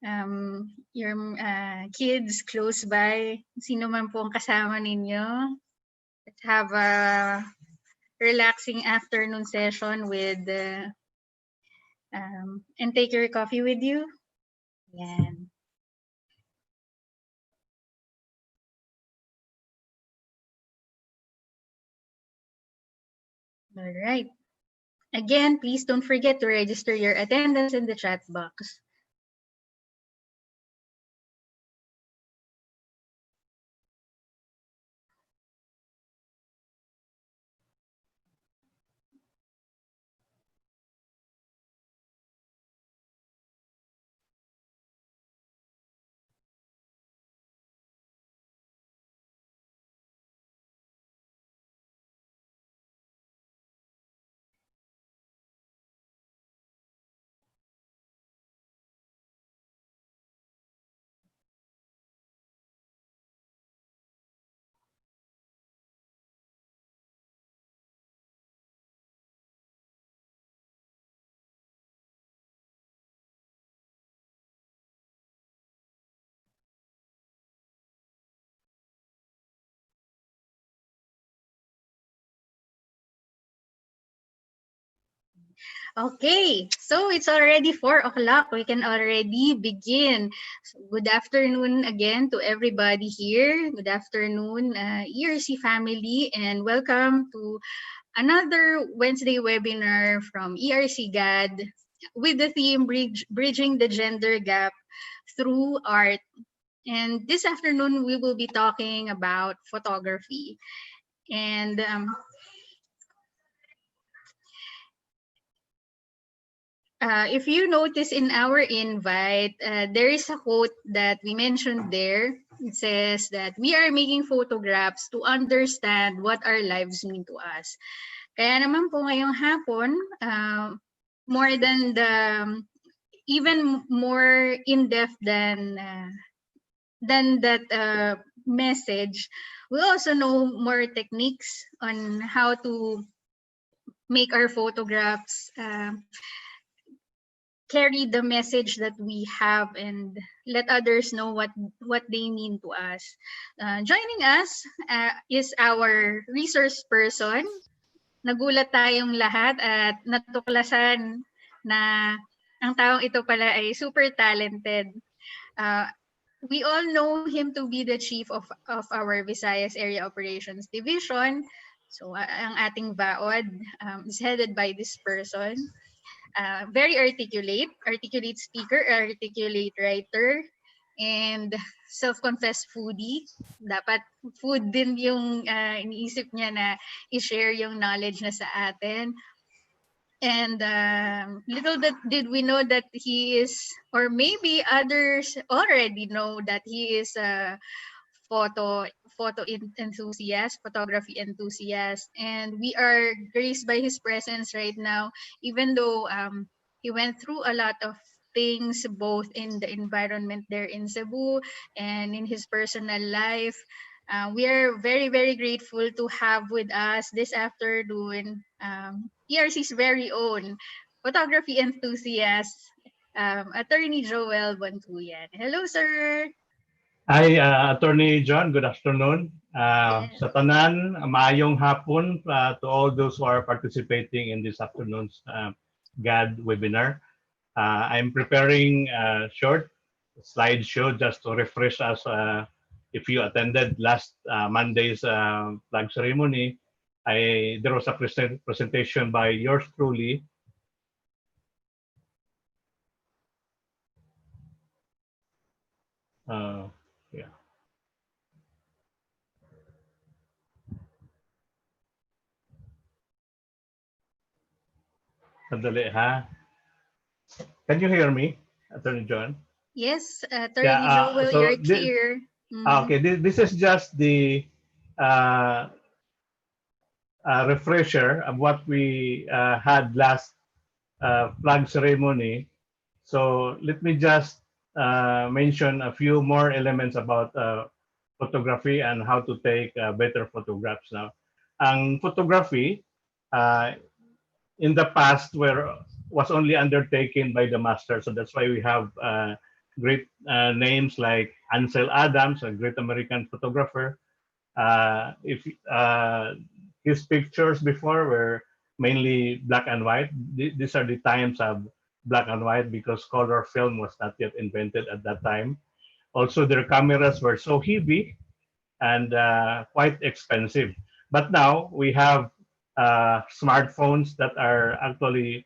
your kids close by, sino man po ang kasama ninyo. Let's have a relaxing afternoon session with and take your coffee with you. Yan. All right. Again, please don't forget to register your attendance in the chat box. Okay, so it's already 4 o'clock. We can already begin. So good afternoon again to everybody here. Good afternoon, ERC family, and welcome to another Wednesday webinar from ERC GAD with the theme Bridging the Gender Gap Through Art. And this afternoon, we will be talking about photography. And if you notice in our invite, there is a quote that we mentioned there. It says that we are making photographs to understand what our lives mean to us. Kaya naman po ngayong hapon, more than the, even more in-depth than that message, we also know more techniques on how to make our photographs carry the message that we have and let others know what they mean to us. Joining us is our resource person. Nagulat tayong lahat at natuklasan na ang taong ito pala ay super talented. We all know him to be the chief of our Visayas Area Operations Division. So ang ating VAOD is headed by this person. Very articulate speaker, articulate writer, and self-confessed foodie. Dapat food din yung iniisip niya na i-share yung knowledge na sa atin. And little did we know that he is, or maybe others already know that he is a enthusiast, photography enthusiast, and we are graced by his presence right now, even though he went through a lot of things both in the environment there in Cebu and in his personal life. We are very, very grateful to have with us this afternoon ERC's very own photography enthusiast, Attorney Joel Bantuyan. Hello, sir. Hi, Attorney John. Good afternoon. Sa tanan, maayong hapon to all those who are participating in this afternoon's GAD webinar. I'm preparing a short slideshow just to refresh us. If you attended last Monday's flag ceremony, there was a presentation by yours truly. Yeah. Sandali, ha? Can you hear me, Attorney John? Yes, Attorney Joel, so you're clear. Okay, this is just the refresher of what we had last flag ceremony. So let me just mention a few more elements about photography and how to take better photographs now. Ang photography in the past was only undertaken by the master, so that's why we have great names like Ansel Adams, a great American photographer. If his pictures before were mainly black and white. These are the times of black and white because color film was not yet invented at that time. Also, their cameras were so heavy and quite expensive. But now we have smartphones that are actually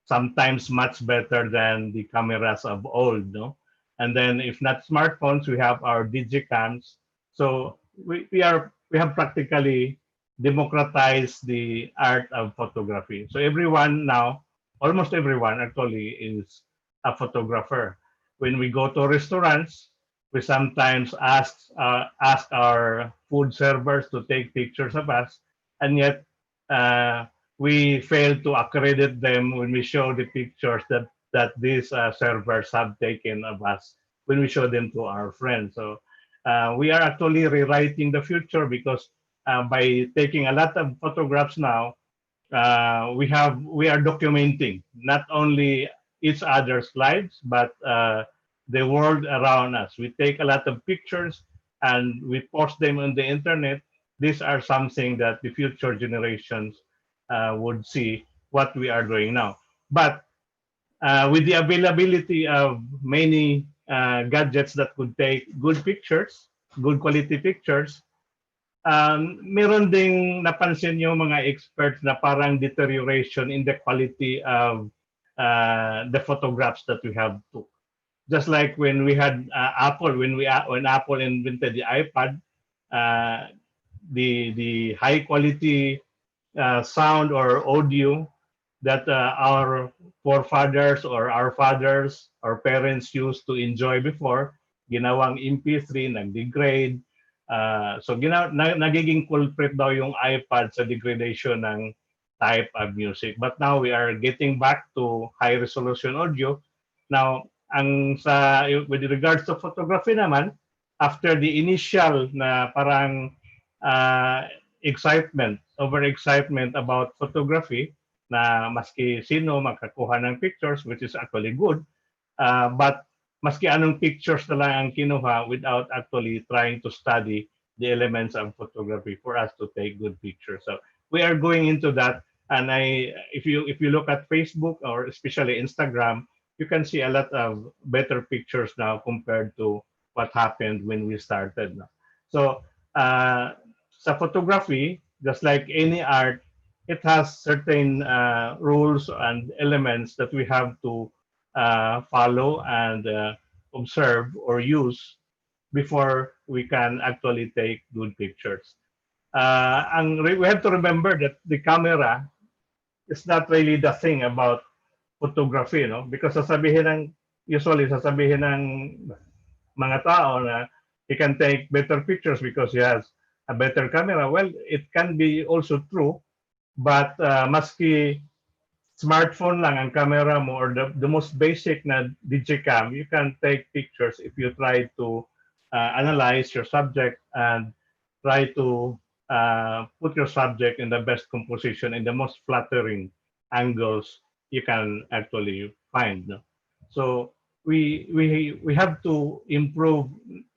sometimes much better than the cameras of old, no? And then if not smartphones, we have our digicams. So we have practically democratized the art of photography. So everyone now, almost everyone actually is a photographer. When we go to restaurants, we sometimes ask our food servers to take pictures of us, and yet uh, we fail to accredit them when we show the pictures that these servers have taken of us when we show them to our friends. So we are actually rewriting the future because by taking a lot of photographs now, we are documenting not only each other's lives but the world around us. We take a lot of pictures and we post them on the internet. These are something that the future generations would see what we are doing now. But with the availability of many gadgets that could take good pictures, good quality pictures, meron ding napansin yung mga experts na parang deterioration in the quality of the photographs that we have took. Just like when we had Apple, when Apple invented the iPad, uh, the high quality sound or audio that our forefathers or our fathers or parents used to enjoy before, ginawang MP3, nag-degrade. So nagiging culprit daw yung iPad sa degradation ng type of music. But now we are getting back to high resolution audio. Now, with regards to photography naman, after the initial na parang uh, over-excitement about photography, na maski sino makakuha ng pictures, which is actually good, but maski anong pictures na lang ang kinuha without actually trying to study the elements of photography for us to take good pictures. So we are going into that, and if you look at Facebook or especially Instagram, you can see a lot of better pictures now compared to what happened when we started. So sa photography, just like any art, it has certain rules and elements that we have to follow and observe or use before we can actually take good pictures. We have to remember that the camera is not really the thing about photography, no? Because usually sasabihin ng mga tao na he can take better pictures because he has a better camera. Well, it can be also true, but maski smartphone lang ang camera mo or the most basic na digicam, you can take pictures if you try to analyze your subject and try to put your subject in the best composition, in the most flattering angles you can actually find. No? So we have to improve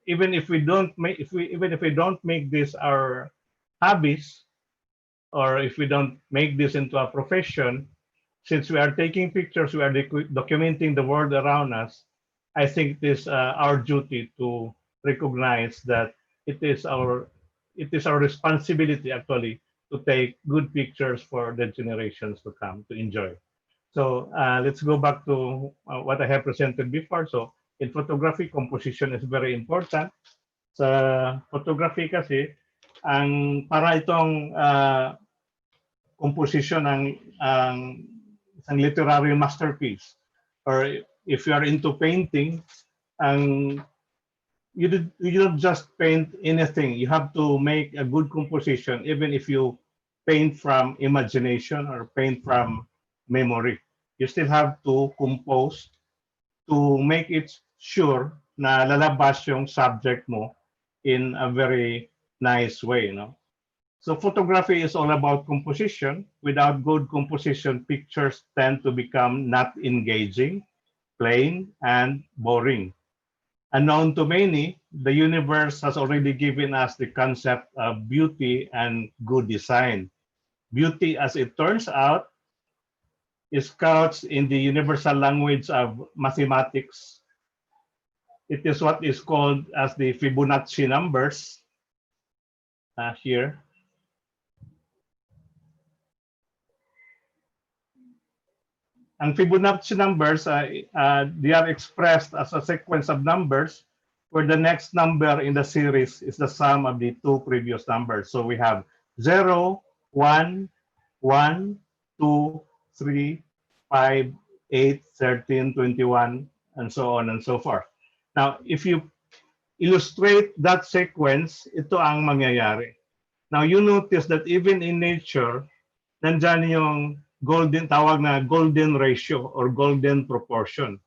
even if we don't make even if we don't make this our hobbies, or if we don't make this into a profession, since we are taking pictures, we are documenting the world around us. I think it is our duty to recognize that it is our responsibility actually to take good pictures for the generations to come to enjoy. So let's go back to what I have presented before. So in photography, composition is very important. Sa photography kasi, para itong composition ng isang literary masterpiece. Or if you are into painting, you don't just paint anything. You have to make a good composition, even if you paint from imagination or paint from memory. You still have to compose to make it sure na lalabas yung subject mo in a very nice way. No? So photography is all about composition. Without good composition, pictures tend to become not engaging, plain, and boring. Unknown to many, the universe has already given us the concept of beauty and good design. Beauty, as it turns out, is couched in the universal language of mathematics. It is what is called as the Fibonacci numbers here. Ang Fibonacci numbers, they are expressed as a sequence of numbers where the next number in the series is the sum of the two previous numbers. So we have 0, 1, 1, 2, 3, 5, 8, 13, 21, and so on and so forth. Now, if you illustrate that sequence, ito ang mangyayari. Now, you notice that even in nature, nandyan yung tawag na golden ratio or golden proportion.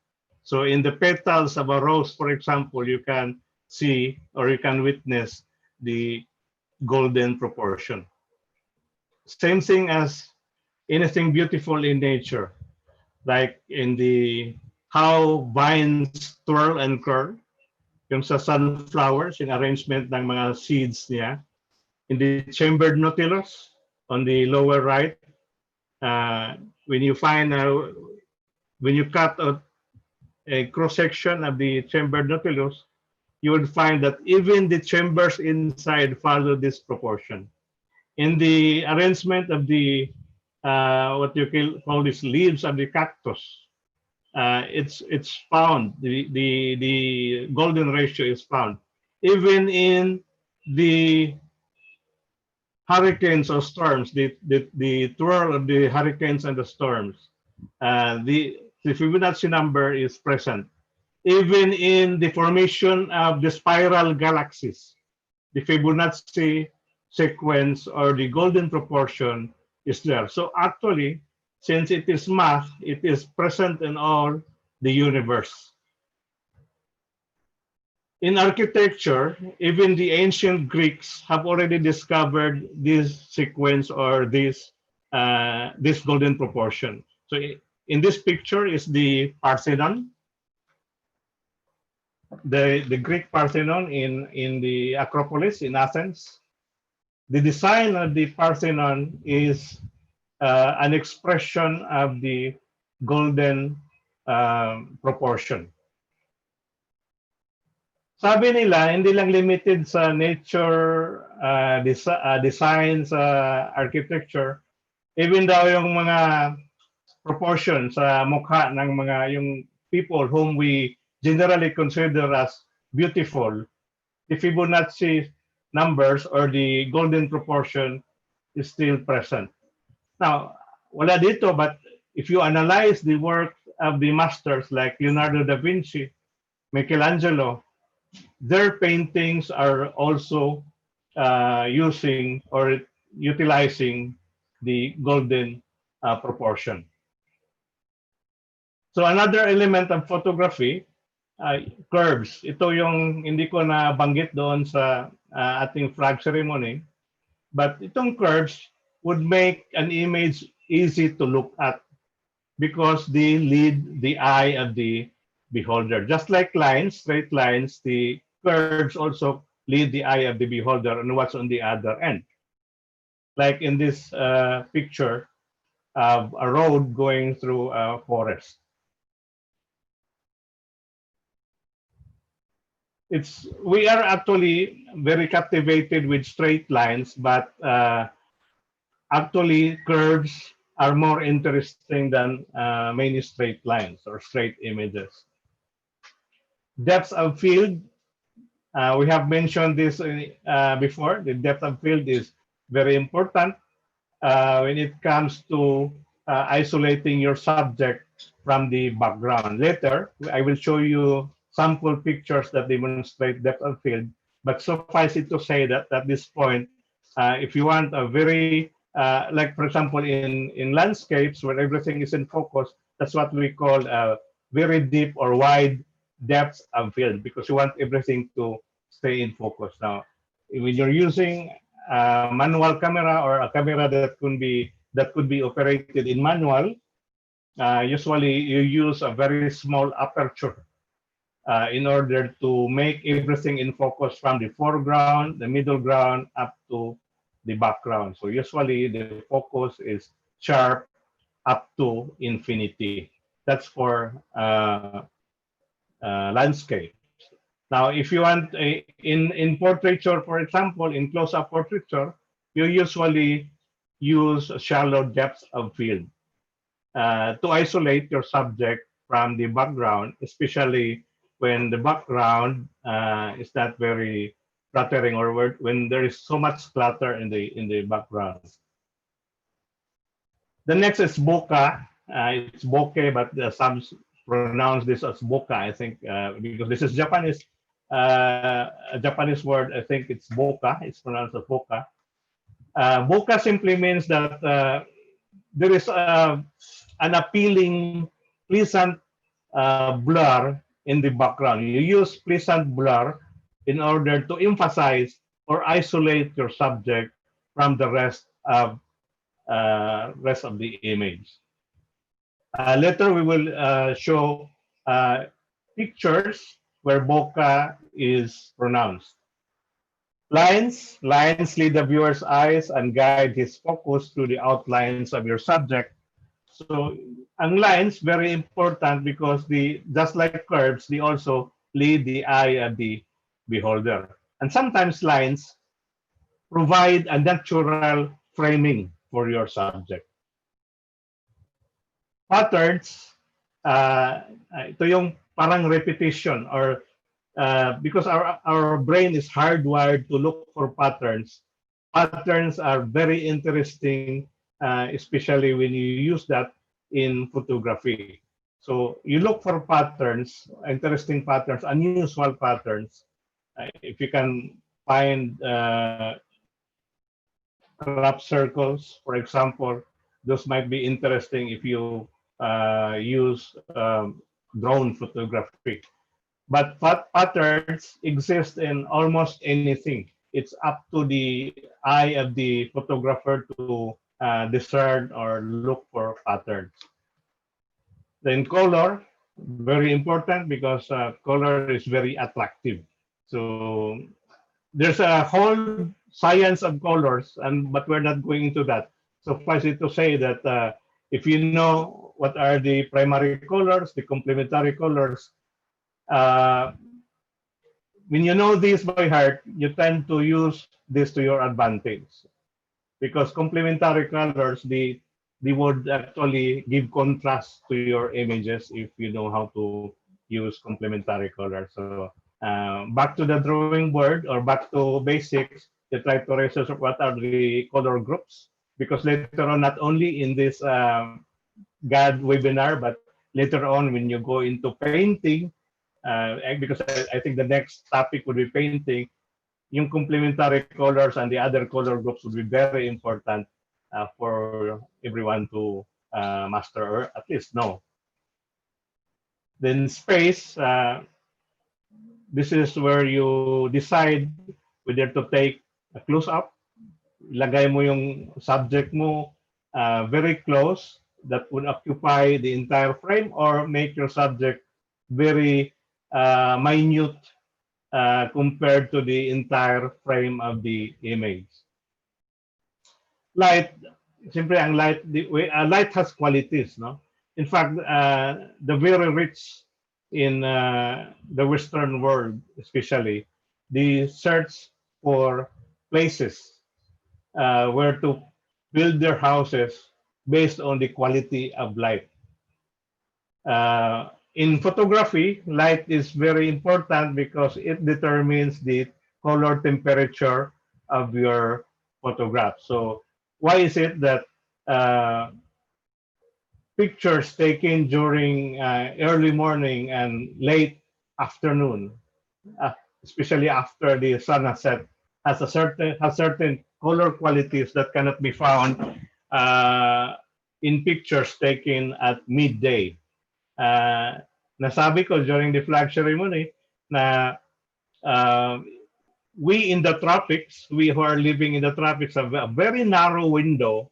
So in the petals of a rose, for example, you can see or you can witness the golden proportion. Same thing as anything beautiful in nature, like in the how vines twirl and curl, yung sa sunflowers, yung arrangement ng mga seeds niya. In the chambered nautilus, on the lower right, when you cut a cross section of the chambered nautilus, you would find that even the chambers inside follow this proportion. In the arrangement of the what you call these leaves of the cactus, it's found the golden ratio is found even in the hurricanes or storms, the twirl of the hurricanes and the storms, the Fibonacci number is present. Even in the formation of the spiral galaxies, the Fibonacci sequence or the golden proportion is there. So actually, since it is math, it is present in all the universe. In architecture, even the ancient Greeks have already discovered this sequence or this golden proportion. So in this picture is the Parthenon, the Greek Parthenon in the Acropolis in Athens. The design of the Parthenon is an expression of the golden proportion. Sabi nila, hindi lang limited sa nature, design, sa architecture, even daw yung mga proportion sa mukha ng mga yung people whom we generally consider as beautiful, the Fibonacci numbers or the golden proportion is still present. Now, wala dito, but if you analyze the work of the masters like Leonardo da Vinci, Michelangelo, their paintings are also using or utilizing the golden proportion. So another element of photography, curves. Ito yung hindi ko na banggit doon sa ating flag ceremony, but itong curves would make an image easy to look at because they lead the eye of the beholder. Just like lines, straight lines, the curves also lead the eye of the beholder on what's on the other end. Like in this picture of a road going through a forest. We are actually very captivated with straight lines, but actually curves are more interesting than many straight lines or straight images. Depth of field, we have mentioned this before. The depth of field is very important when it comes to isolating your subject from the background. Later, I will show you sample pictures that demonstrate depth of field, but suffice it to say that at this point, if you want a very, like for example, in landscapes where everything is in focus, that's what we call a very deep or wide depth of field because you want everything to stay in focus. Now, when you're using a manual camera or a camera that could be operated in manual, usually you use a very small aperture in order to make everything in focus from the foreground, the middle ground, up to the background. So usually the focus is sharp up to infinity. That's for landscapes. Now, if you want in portraiture, for example, in close-up portraiture, you usually use shallow depths of field to isolate your subject from the background, especially when the background is not very flattering, or when there is so much clutter in the background. The next is bokeh. It's bokeh, but some pronounce this as boka, I think, because this is Japanese. A Japanese word, I think it's boka. It's pronounced as boka. Boka simply means that there is an appealing, pleasant blur in the background. You use pleasant blur in order to emphasize or isolate your subject from the rest of the image. Later, we will show pictures where bokeh is pronounced. Lines lead the viewer's eyes and guide his focus through the outlines of your subject. So, ang lines, very important because just like curves, they also lead the eye of the beholder. And sometimes lines provide a natural framing for your subject. Patterns, ito yung parang repetition, or because our brain is hardwired to look for patterns. Patterns are very interesting, especially when you use that in photography. So you look for patterns, interesting patterns, unusual patterns. If you can find crop circles, for example, those might be interesting if you use drone photography. But patterns exist in almost anything. It's up to the eye of the photographer to discern or look for patterns. Then color, very important because color is very attractive. So there's a whole science of colors, but we're not going into that. Suffice it to say that if you know what are the primary colors, the complementary colors, when you know this by heart, you tend to use this to your advantage. Because complementary colors, they would actually give contrast to your images if you know how to use complementary colors. So back to the drawing board, or back to basics, you try to research what are the color groups. Because later on, not only in this GAD webinar, but later on when you go into painting, because I think the next topic would be painting, yung complementary colors and the other color groups would be very important for everyone to master, or at least know. Then space, this is where you decide whether to take a close-up. Ilagay mo yung subject mo very close, that would occupy the entire frame, or make your subject very minute compared to the entire frame of the image. Light, simply ang light, light has qualities, no? In fact, the very rich in the Western world, especially, they search for places where to build their houses based on the quality of light. In photography, light is very important because it determines the color temperature of your photograph. So why is it that pictures taken during early morning and late afternoon, especially after the sun has set, has certain color qualities that cannot be found in pictures taken at midday? Nasabi ko during the flag ceremony na we in the tropics, we who are living in the tropics, have a very narrow window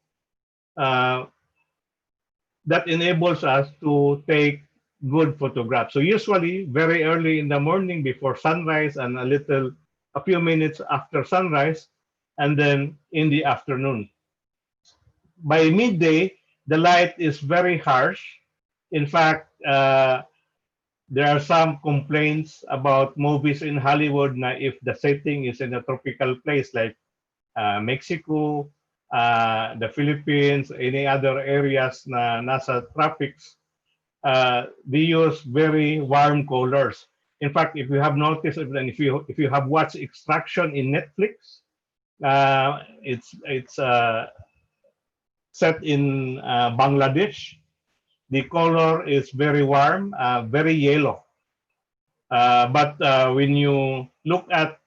that enables us to take good photograph. So usually very early in the morning before sunrise and a few minutes after sunrise, and then in the afternoon. By midday, the light is very harsh. In fact, there are some complaints about movies in Hollywood na if the setting is in a tropical place like Mexico, the Philippines, any other areas na nasa tropics, they use very warm colors. In fact, if you have noticed, and if you have watched Extraction in Netflix, it's set in Bangladesh. The color is very warm, very yellow. But when you look at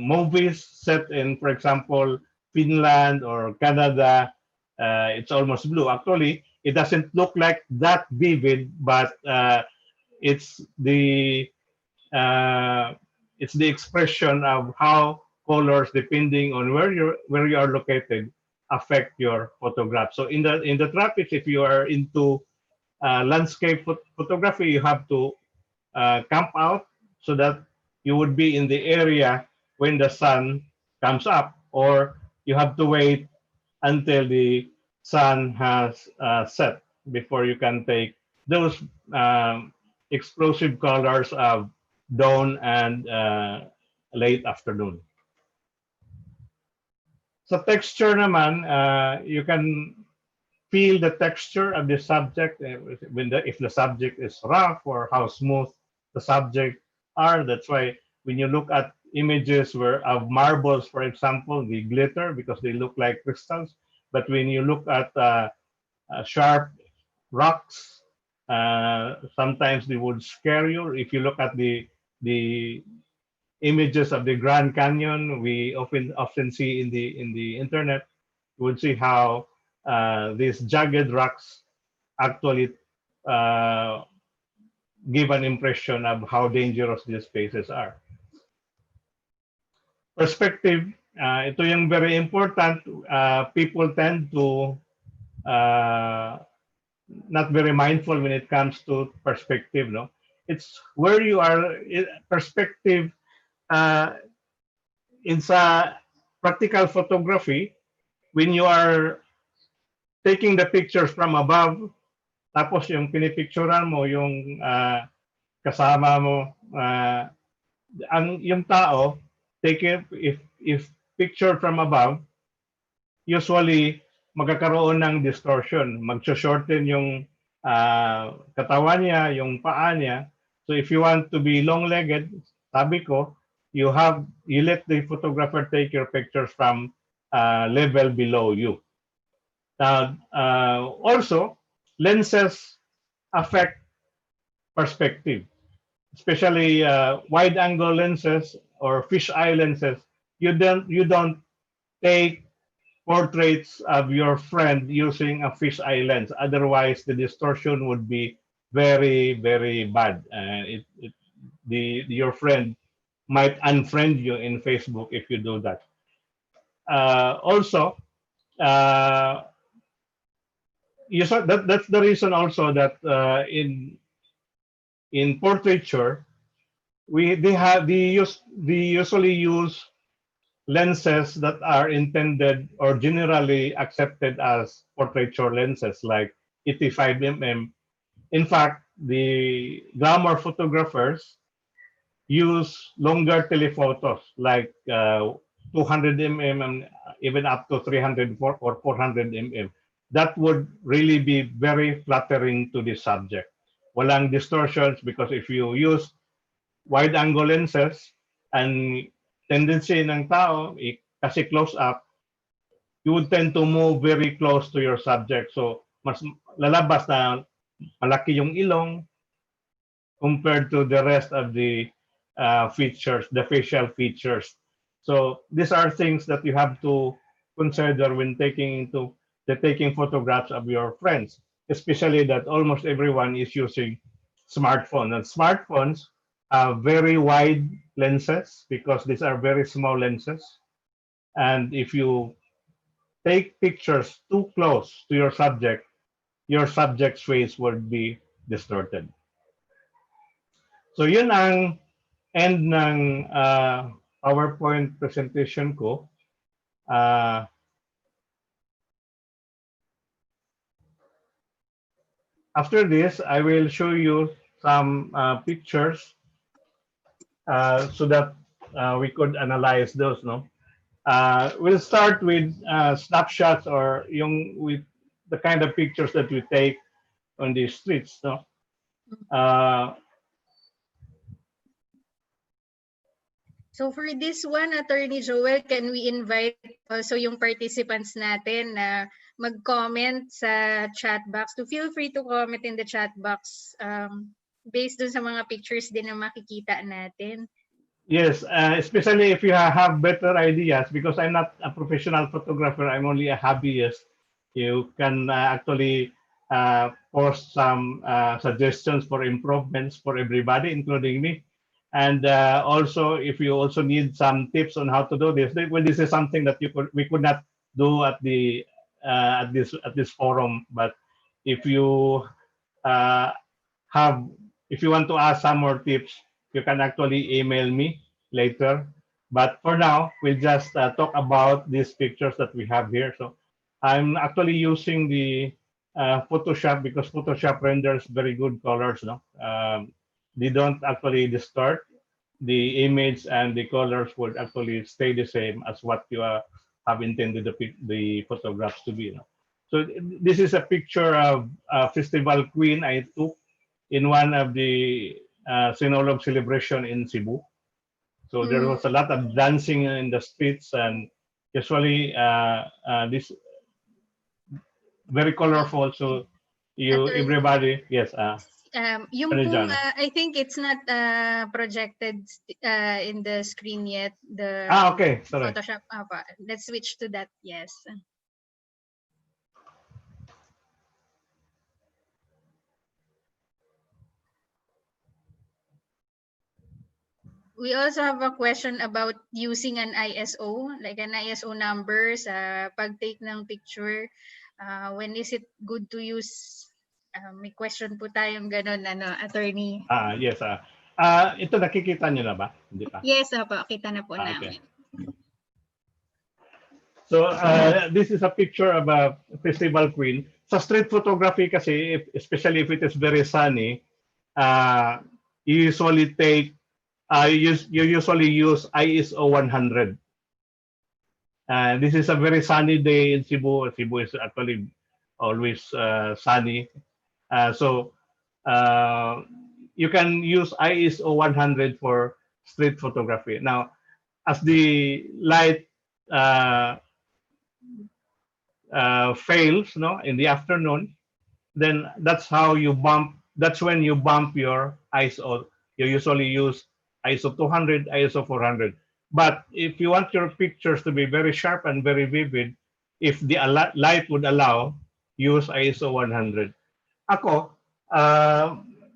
movies set in, for example, Finland or Canada, it's almost blue. Actually, it doesn't look like that vivid, but it's the uh, it's the expression of how colors, depending on where you are located, affect your photograph. So in the tropics, if you are into landscape photography, you have to camp out so that you would be in the area when the sun comes up, or you have to wait until the sun has set before you can take those explosive colors of dawn and late afternoon. Sa texture naman, you can feel the texture of the subject if the subject is rough or how smooth the subject are. That's why when you look at images where of marbles, for example, they glitter because they look like crystals. But when you look at sharp rocks, sometimes they would scare you. If you look at the images of the Grand Canyon, we often see in the internet, you would see how these jagged rocks actually uh, give an impression of how dangerous these spaces are. Perspective, ito yung very important. People tend to uh, not very mindful when it comes to perspective. No, it's where you are. Perspective uh, in sa practical photography, when you are taking the pictures from above, tapos yung pinipicturan mo yung kasama mo, yung tao, take it, if pictured from above, usually magkakaroon ng distortion. Mag-shorten yung katawan niya, yung paa niya. So if you want to be long-legged, sabi ko, you let the photographer take your pictures from level below you. Also, lenses affect perspective, especially wide-angle lenses or fisheye lenses. You don't take portraits of your friend using a fisheye lens. Otherwise, the distortion would be very, very bad. Your friend might unfriend you in Facebook if you do that. Also, that's the reason also that in portraiture they usually use lenses that are intended or generally accepted as portraiture lenses like 85 mm. In fact, the glamour photographers use longer telephotos like 200 mm and even up to 300 or 400 mm. That would really be very flattering to the subject. Walang distortions because if you use wide angle lenses and tendency ng tao kasi close up, you would tend to move very close to your subject. So mas lalabas na malaki yung ilong compared to the rest of the features, the facial features. So these are things that you have to consider when taking photographs of your friends, especially that almost everyone is using smartphone. And smartphones have very wide lenses because these are very small lenses. And if you take pictures too close to your subject's face would be distorted. So yun ang end ng PowerPoint presentation ko. After this, I will show you some pictures so that we could analyze those. No, we'll start with snapshots or with the kind of pictures that we take on the streets. No, So for this one, Attorney Joel, can we invite also yung participants natin na mag-comment sa chat box? To feel free to comment in the chat box based dun sa mga pictures din na makikita natin. Yes, especially if you have better ideas, because I'm not a professional photographer, I'm only a hobbyist. You can actually post some suggestions for improvements for everybody, including me. And also, if you also need some tips on how to do this, well, this is something that we could not do at the at this forum. But if you if you want to ask some more tips, you can actually email me later. But for now, we'll just talk about these pictures that we have here. So I'm actually using the Photoshop because Photoshop renders very good colors. No, they don't actually distort the image, and the colors would actually stay the same as what you have intended the photographs to be. No? So this is a picture of Festival Queen I took in one of the Sinolog celebration in Cebu. So there was a lot of dancing in the streets, and usually this very colorful. So everybody, yes. Yung pong, I think it's not projected in the screen yet. The okay. Sorry. Photoshop. Let's switch to that. Yes. We also have a question about using an ISO, like an ISO number sa pag-take ng picture. When is it good to use? May question po tayong ganun, attorney. Yes. Ito nakikita niyo na ba? Hindi pa? Yes, kita na po namin. Okay. So this is a picture of a Festival Queen. Sa street photography kasi, especially if it is very sunny, you usually take you usually use ISO 100. This is a very sunny day in Cebu. Cebu is actually always sunny. So you can use ISO 100 for street photography. Now, as the light fails, no, in the afternoon, then that's when you bump your ISO. You usually use ISO 200, ISO 400. But if you want your pictures to be very sharp and very vivid, if the light would allow, use ISO 100. Ako,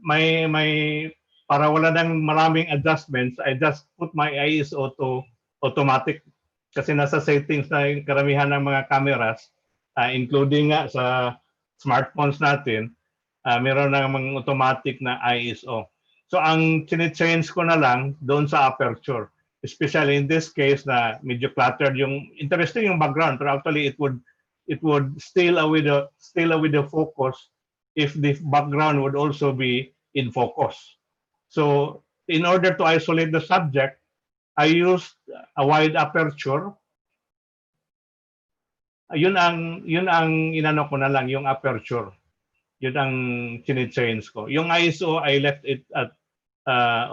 may para wala nang maraming adjustments, I just put my ISO to automatic kasi nasa settings na yung karamihan ng mga cameras, including nga sa smartphones natin, meron na mga automatic na ISO. So ang change ko na lang doon sa aperture. Especially in this case na medyo cluttered interesting yung background, pero actually it would steal away the focus if the background would also be in focus. So in order to isolate the subject, I used a wide aperture. Yun ang inano ko na lang, yung aperture. Yun ang change ko. Yung ISO, I left it at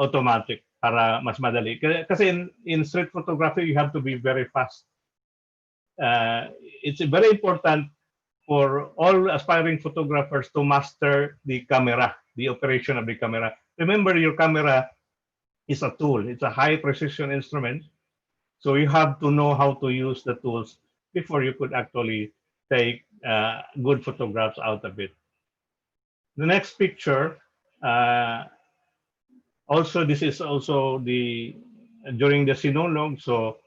automatic para mas madali. Kasi in street photography, you have to be very fast. It's very important for all aspiring photographers to master the camera, the operation of the camera. Remember, your camera is a tool. It's a high precision instrument. So you have to know how to use the tools before you could actually take good photographs out of it. The next picture, this is also during the Sinolog, so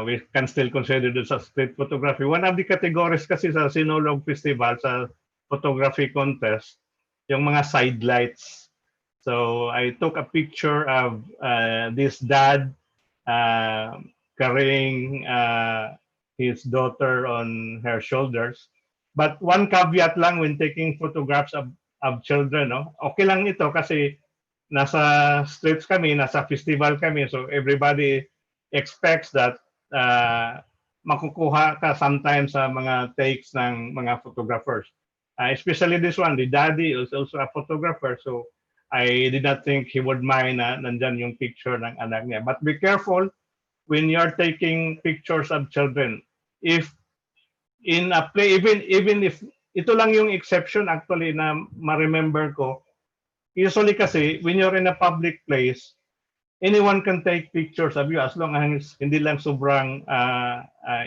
we can still consider this as street photography. One of the categories kasi sa Sinolog Festival, sa photography contest, yung mga side lights. So I took a picture of this dad carrying his daughter on her shoulders. But one caveat lang when taking photographs of children, no? Okay lang ito kasi nasa streets kami, nasa festival kami, so everybody expects that makukuha ka sometimes sa mga takes ng mga photographers. Especially this one, the daddy is also a photographer, so I did not think he would mind na nandyan yung picture ng anak niya. But be careful when you're taking pictures of children. If in a play, even if ito lang yung exception actually na ma-remember ko, usually kasi when you're in a public place, anyone can take pictures of you as long as hindi lang sobrang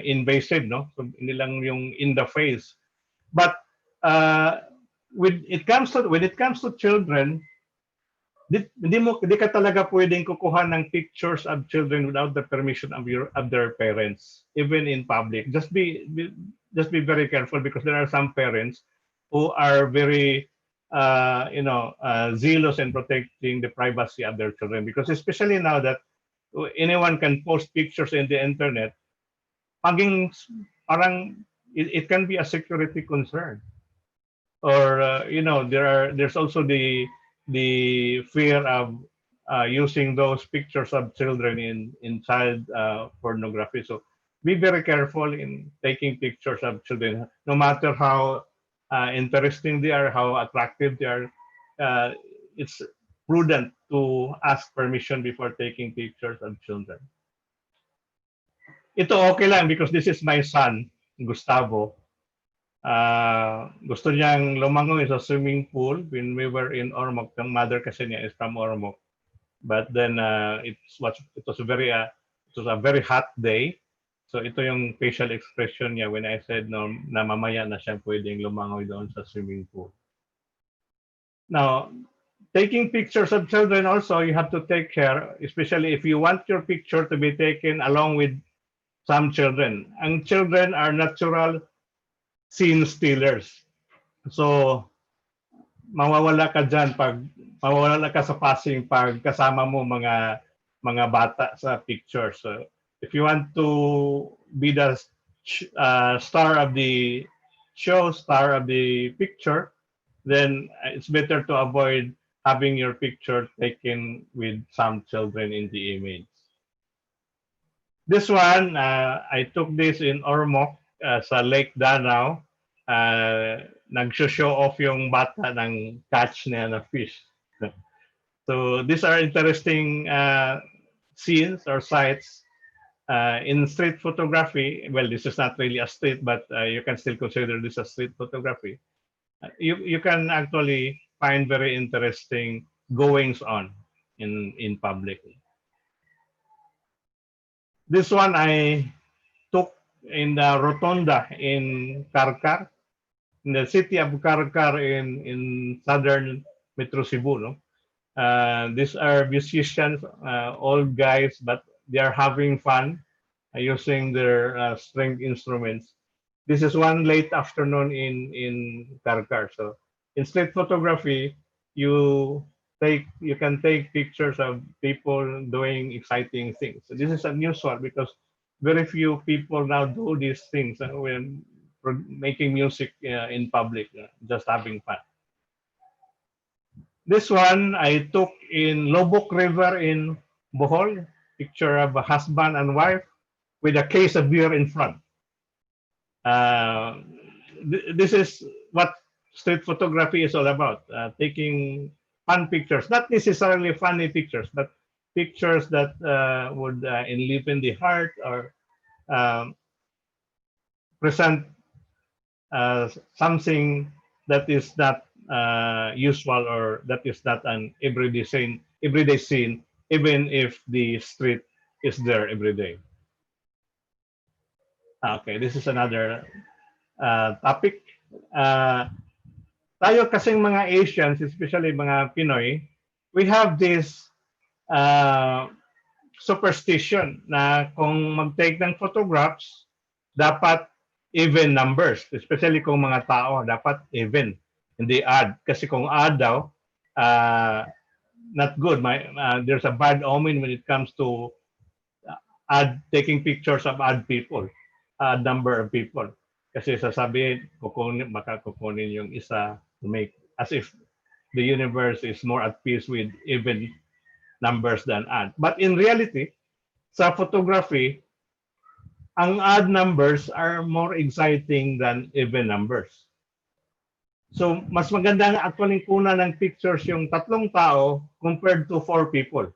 invasive, no? So, hindi lang yung in the face. But when it comes to children, hindi ka talaga pwedeng kukuha ng pictures of children without the permission of their parents, even in public. Just be very careful because there are some parents who are very zealous in protecting the privacy of their children, because especially now that anyone can post pictures in the internet, parang it can be a security concern. Or there's also the fear of using those pictures of children in child pornography. So be very careful in taking pictures of children, no matter how interesting they are, how attractive they are. It's prudent to ask permission before taking pictures of children. Ito okay lang because this is my son, Gustavo. Gusto niyang lumangoy sa swimming pool when we were in Ormoc. Ang mother kasi niya is from Ormoc. But then it was a very hot day. So ito yung facial expression niya when I said no, na mamaya na siya pwedeng lumangoy doon sa swimming pool. Now, taking pictures of children also, you have to take care, especially if you want your picture to be taken along with some children. Ang children are natural scene stealers. So, mawawala ka sa passing pag kasama mo mga bata sa picture. So, if you want to be the star of the show, star of the picture, then it's better to avoid having your picture taken with some children in the image. This one, I took this in Ormoc, sa Lake Danau. Nag-show off yung bata ng catch niya na fish. So these are interesting scenes or sites in street photography. Well, this is not really a street, but you can still consider this a street photography. You can actually find very interesting goings on in public. This one I took in the Rotonda in Karkar, in the city of Karkar in southern Metro Cebu. No? These are musicians, old guys, but they are having fun using their string instruments. This is one late afternoon in Karkar. So in street photography, you can take pictures of people doing exciting things. So this is unusual because very few people now do these things when making music in public, just having fun. This one I took in Lobok River in Bohol, picture of a husband and wife with a case of beer in front. This is what street photography is all about, taking fun pictures, not necessarily funny pictures, but pictures that would enliven the heart or present something that is not usual or that is not an everyday scene, even if the street is there every day. Okay, this is another topic. Tayo kasing mga Asians, especially mga Pinoy, we have this superstition na kung mag-take ng photographs, dapat even numbers, especially kung mga tao, dapat even. Hindi ad. Kasi kung ad daw, not good. There's a bad omen when it comes to taking pictures of odd people, odd number of people. Kasi sasabihin, baka kukunin yung isa to make, as if the universe is more at peace with even numbers than odd. But in reality, sa photography, ang odd numbers are more exciting than even numbers. So, mas maganda nga actually kuna ng pictures yung 3 tao compared to 4 people.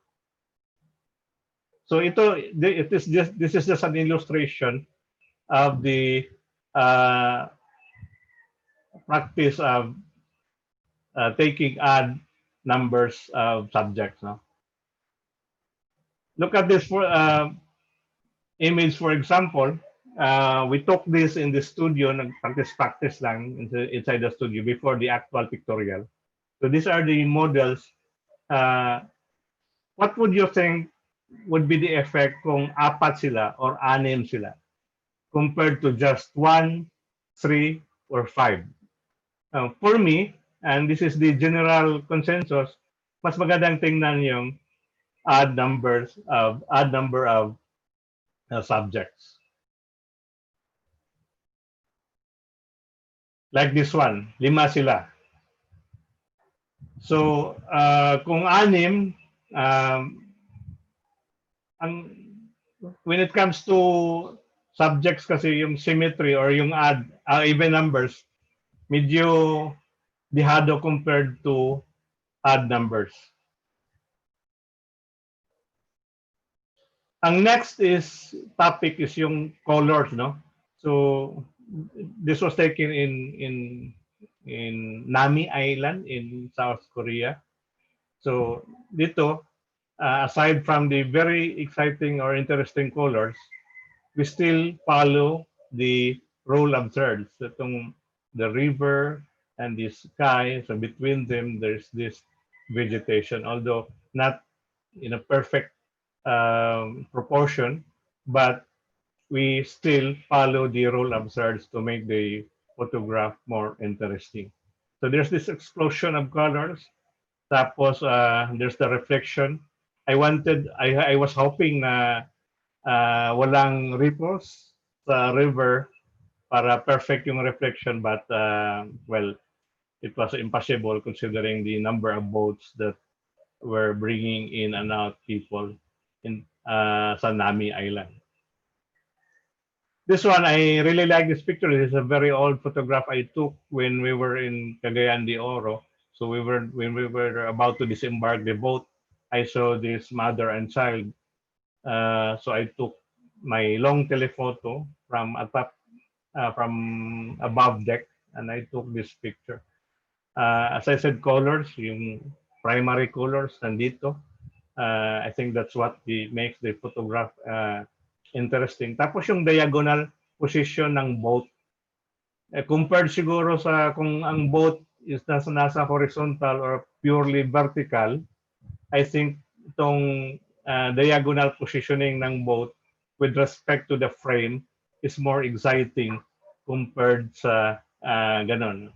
So this is just an illustration of the practice of taking odd numbers of subjects. No? Look at this image, for example. We took this in the studio, nag-practice lang inside the studio before the actual pictorial. So these are the models. What would you think would be the effect kung 4 sila or 6 sila compared to just 1, 3, or 5? For me, and this is the general consensus, mas magandang tingnan yung odd number of subjects. Like this one, 5 sila. So, kung 6, when it comes to subjects kasi yung symmetry or yung even numbers, medyo dihado compared to odd numbers. Ang next topic is yung colors, no? So this was taken in Nami Island in South Korea. So dito, aside from the very exciting or interesting colors, we still follow the rule of thirds. So the river and the sky, so between them there's this vegetation, although not in a perfect proportion, but we still follow the rule of thirds to make the photograph more interesting. So there's this explosion of colors. Tapos there's the reflection. I was hoping na walang ripples sa river para perfect yung reflection, but well, it was impossible considering the number of boats that were bringing in and out people in sa Nami Island. This one, I really like this picture. This is a very old photograph I took when we were in Cagayan de Oro. So when we were about to disembark the boat, I saw this mother and child. So I took my long telephoto from above deck, and I took this picture. As I said, colors, yung primary colors nandito. I think that's what makes the photograph interesting. Tapos yung diagonal position ng boat. Compared siguro sa kung ang boat is nasa horizontal or purely vertical, I think itong diagonal positioning ng boat with respect to the frame is more exciting compared sa ganon.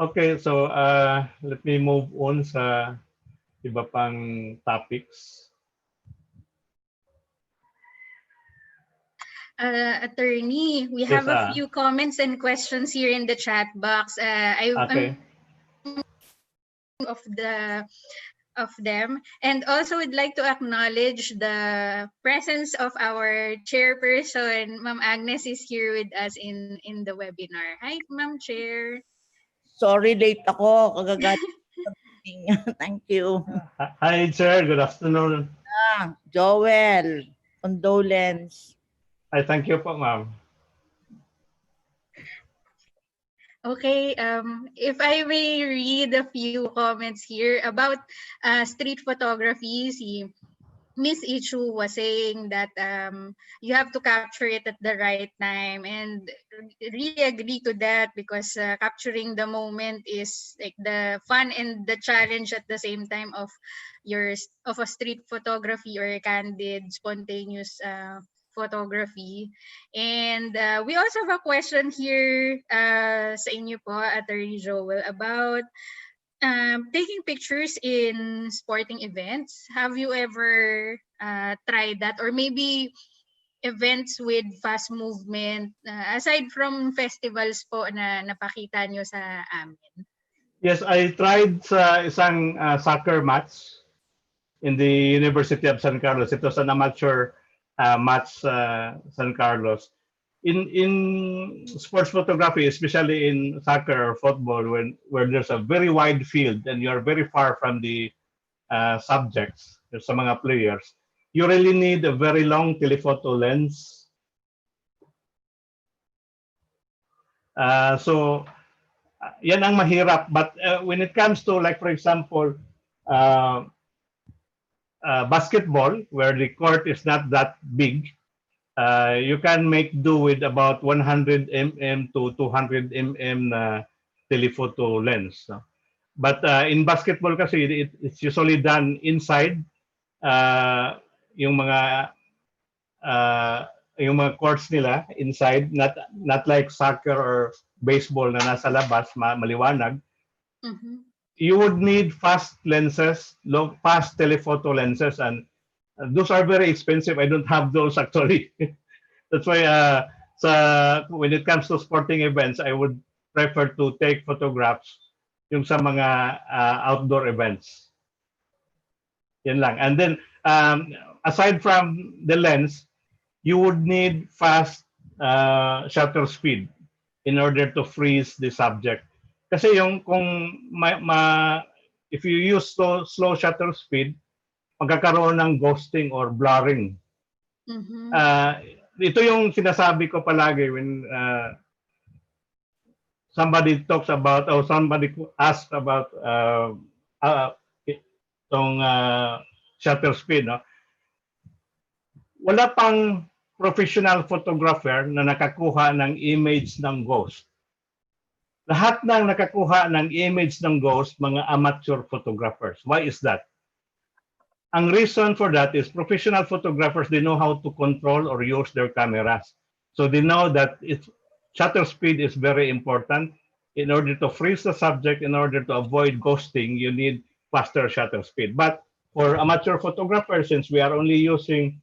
Okay, so let me move on sa iba pang topics. Attorney, we have a few comments and questions here in the chat box. Okay. Of them, and also would like to acknowledge the presence of our chairperson. Ma'am Agnes is here with us in the webinar. Hi, Ma'am Chair. Sorry, late ako. Kagagaling. Thank you. Hi, Chair. Good afternoon. Joel, condolence. I thank you po, ma'am. Okay, if I may read a few comments here about street photography, Miss Ichu was saying that you have to capture it at the right time, and really agree to that because capturing the moment is like the fun and the challenge at the same time of a street photography or a candid, spontaneous photography. And we also have a question here sa inyo po, Attorney Joel, about taking pictures in sporting events. Have you ever tried that? Or maybe events with fast movement, aside from festivals po na napakita nyo sa amin? Yes, I tried sa isang soccer match in the University of San Carlos. It was an amateur match San Carlos. In sports photography, especially in soccer or football, where there's a very wide field and you're very far from the subjects, sa mga players, you really need a very long telephoto lens. So yan ang mahirap. But when it comes to, like, for example, basketball, where the court is not that big, you can make do with about 100 mm to 200 mm na telephoto lens. No? But in basketball kasi, it's usually done inside yung mga courts nila, inside, not like soccer or baseball na nasa labas, maliwanag. Mm-hmm. You would need fast lenses, fast telephoto lenses, and those are very expensive. I don't have those actually. That's why when it comes to sporting events, I would prefer to take photographs yung sa mga outdoor events. Yan lang. And then, aside from the lens, you would need fast shutter speed in order to freeze the subject. Kasi if you use slow shutter speed, magkakaroon ng ghosting or blurring. Mm-hmm. Ito yung sinasabi ko palagi when somebody talks about or somebody asks about itong shutter speed. No? Wala pang professional photographer na nakakuha ng image ng ghost. Lahat ng nakakuha ng image ng ghost, mga amateur photographers. Why is that? Ang reason for that is professional photographers, they know how to control or use their cameras. So they know that shutter speed is very important. In order to freeze the subject, in order to avoid ghosting, you need faster shutter speed. But for amateur photographers, since we are only using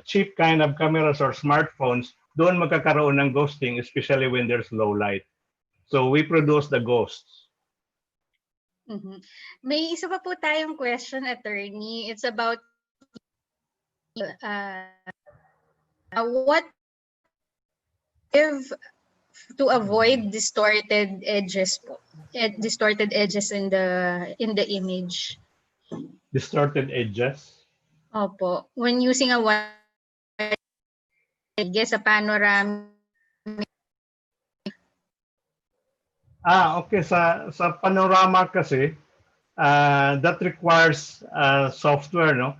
cheap kind of cameras or smartphones, doon magkakaroon ng ghosting, especially when there's low light. So we produce the ghosts. Mm-hmm. May isa pa po tayong question, Attorney. It's about what if to avoid distorted edges po, distorted edges in the image. Distorted edges? Opo. When using a wide, I guess a panoramic. Okay. Sa panorama kasi, that requires software, no?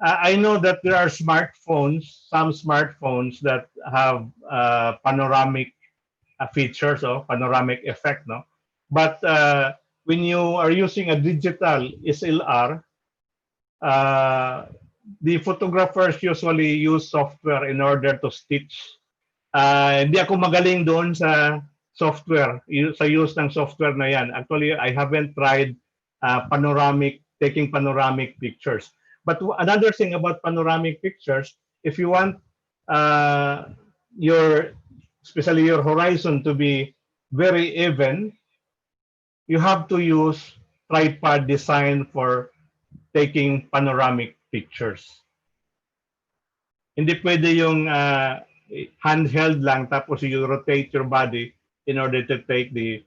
I know that there are some smartphones that have panoramic features or panoramic effect, no? But when you are using a digital SLR, the photographers usually use software in order to stitch. Hindi ako magaling doon sa software, sa use ng software na yan. Actually, I haven't tried taking panoramic pictures. But another thing about panoramic pictures, if you want especially your horizon to be very even, you have to use tripod design for taking panoramic pictures. Hindi pwede yung handheld lang tapos you rotate your body in order to take the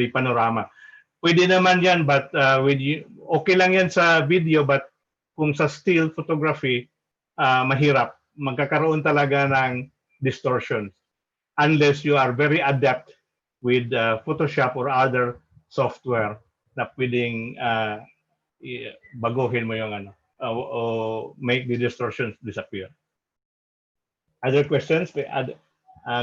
panorama. Pwede naman yan, but okay lang yan sa video, but kung sa still photography, mahirap. Magkakaroon talaga ng distortion unless you are very adept with Photoshop or other software na pwedeng baguhin mo yung make the distortions disappear. Other questions?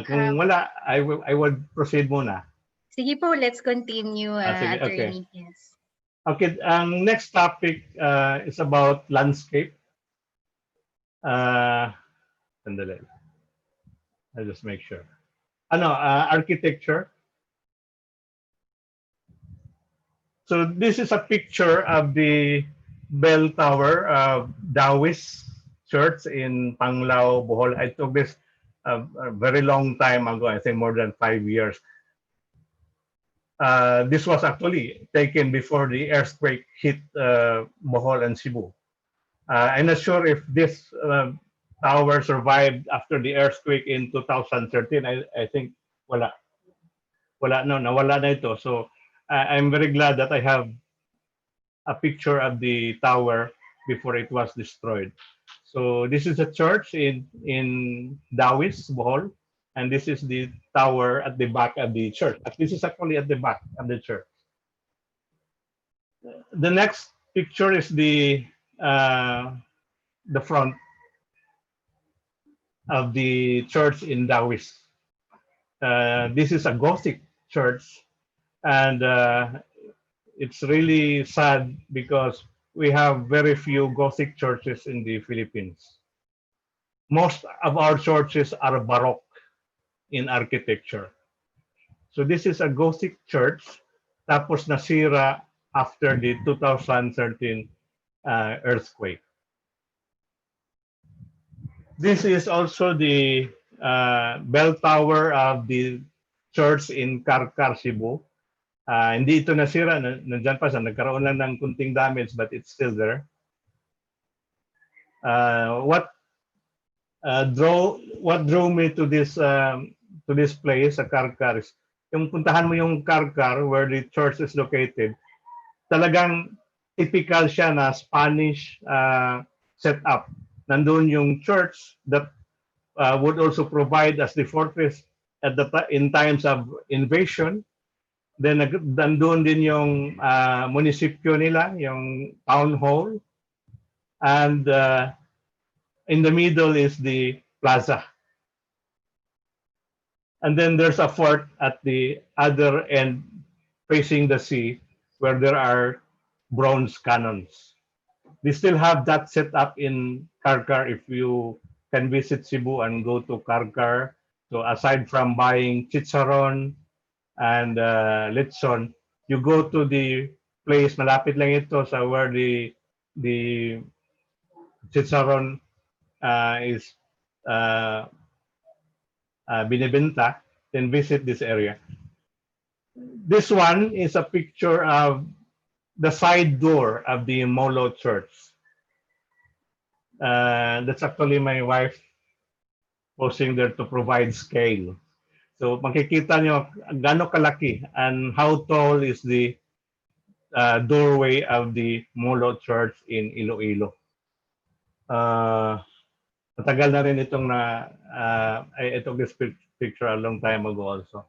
Kung wala, I would proceed muna. Sige po, let's continue, Sige, Attorney. okay. Yes. Okay, ang next topic is about landscape. Sandali. I'll just make sure. Architecture. So this is a picture of the bell tower of Taoist Church in Panglao, Bohol. I took this a very long time ago, I think more than 5 years. This was actually taken before the earthquake hit Bohol and Cebu. I'm not sure if this tower survived after the earthquake in 2013. I think wala. Nawala na ito. So I'm very glad that I have a picture of the tower before it was destroyed. So this is a church in Dawis, Bohol, and this is the tower at the back of the church. This is actually at the back of the church. The next picture is the front of the church in Dawis. This is a Gothic church, and it's really sad because we have very few Gothic churches in the Philippines. Most of our churches are Baroque in architecture. So this is a Gothic church, tapos nasira after the 2013 earthquake. This is also the bell tower of the church in Karkar, Cebu. Hindi ito nasira, nandyan pa siya, nagkaroon lang ng kunting damage but it's still there. What drew me to this place, sa Karkar, is yung puntahan mo yung Karkar where the church is located, talagang typical siya na Spanish setup. Nandun yung church that would also provide as the fortress in times of invasion. Then nandun din yung munisipyo nila, yung town hall. And in the middle is the plaza. And then there's a fort at the other end facing the sea where there are bronze cannons. They still have that set up in Karkar if you can visit Cebu and go to Karkar. So aside from buying chicharon and lechon, you go to the place, malapit lang ito sa where the chicharon is binibenta, then visit this area. This one is a picture of the side door of the Molo Church. That's actually my wife posing there to provide scale. So makikita nyo gaano kalaki and how tall is the doorway of the Molo Church in Iloilo. Matagal na rin itong I took this picture a long time ago also.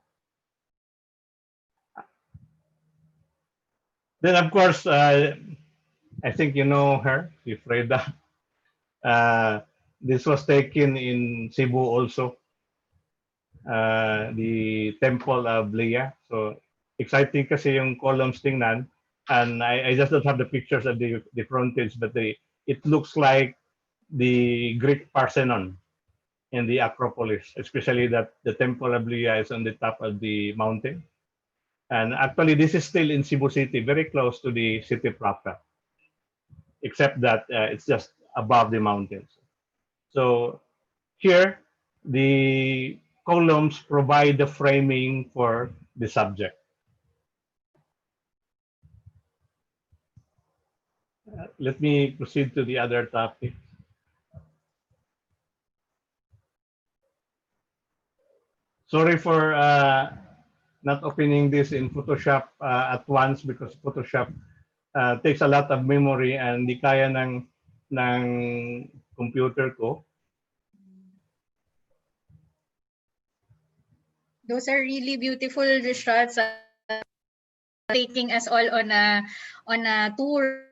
Then of course, I think you know her, si Freda. This was taken in Cebu also, the Temple of Leah. So exciting kasi yung columns tingnan. And I just don't have the pictures of the frontage, but it looks like the Greek Parthenon in the Acropolis, especially that the Temple of Leah is on the top of the mountain. And actually, this is still in Cebu City, very close to the city proper, except that it's just above the mountains. So here, the columns provide the framing for the subject. Let me proceed to the other topic. Sorry for not opening this in Photoshop at once because Photoshop takes a lot of memory and di kaya ng computer ko. Those are really beautiful shots, taking us all on a tour,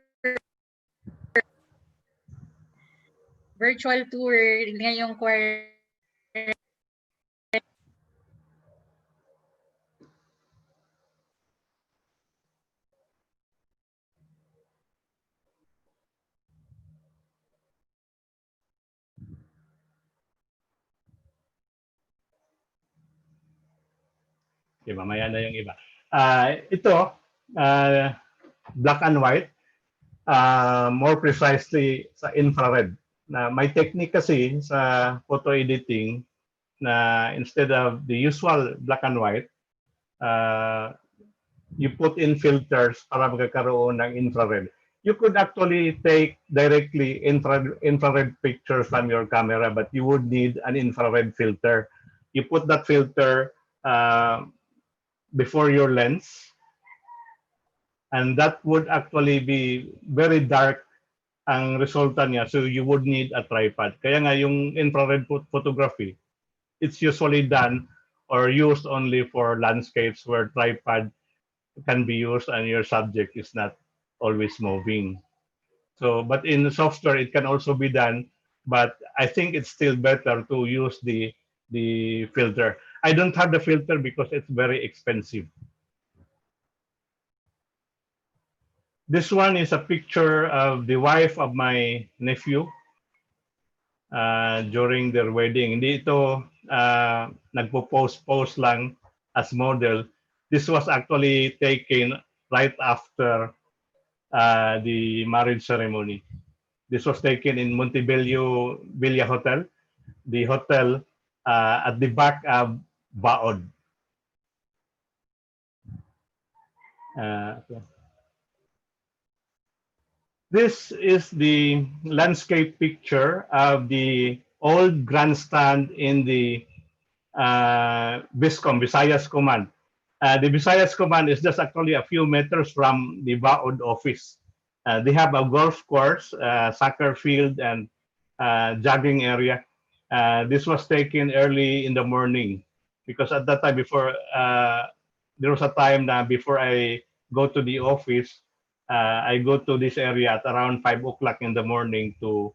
virtual tour ngayong quarter. Okay, mamaya na yung iba. Ito, black and white, more precisely sa infrared. Na may technique kasi sa photo editing na instead of the usual black and white, you put in filters para magkakaroon ng infrared. You could actually take directly infrared pictures from your camera, but you would need an infrared filter. You put that filter before your lens, and that would actually be very dark ang resulta niya. So you would need a tripod. Kaya nga yung infrared photography, it's usually done or used only for landscapes where tripod can be used and your subject is not always moving. So, but in software, it can also be done, but I think it's still better to use the filter. I don't have the filter because it's very expensive. This one is a picture of the wife of my nephew during their wedding. Hindi ito nagpo-post lang as model. This was actually taken right after the marriage ceremony. This was taken in Montebello Villa Hotel, the hotel at the back of Baod. Okay. This is the landscape picture of the old grandstand in the BISCOM, Visayas Command. The Visayas Command is just actually a few meters from the Baod office. They have a golf course, soccer field, and jogging area. This was taken early in the morning because at that time before, there was a time that before I go to the office, I go to this area at around 5 o'clock in the morning to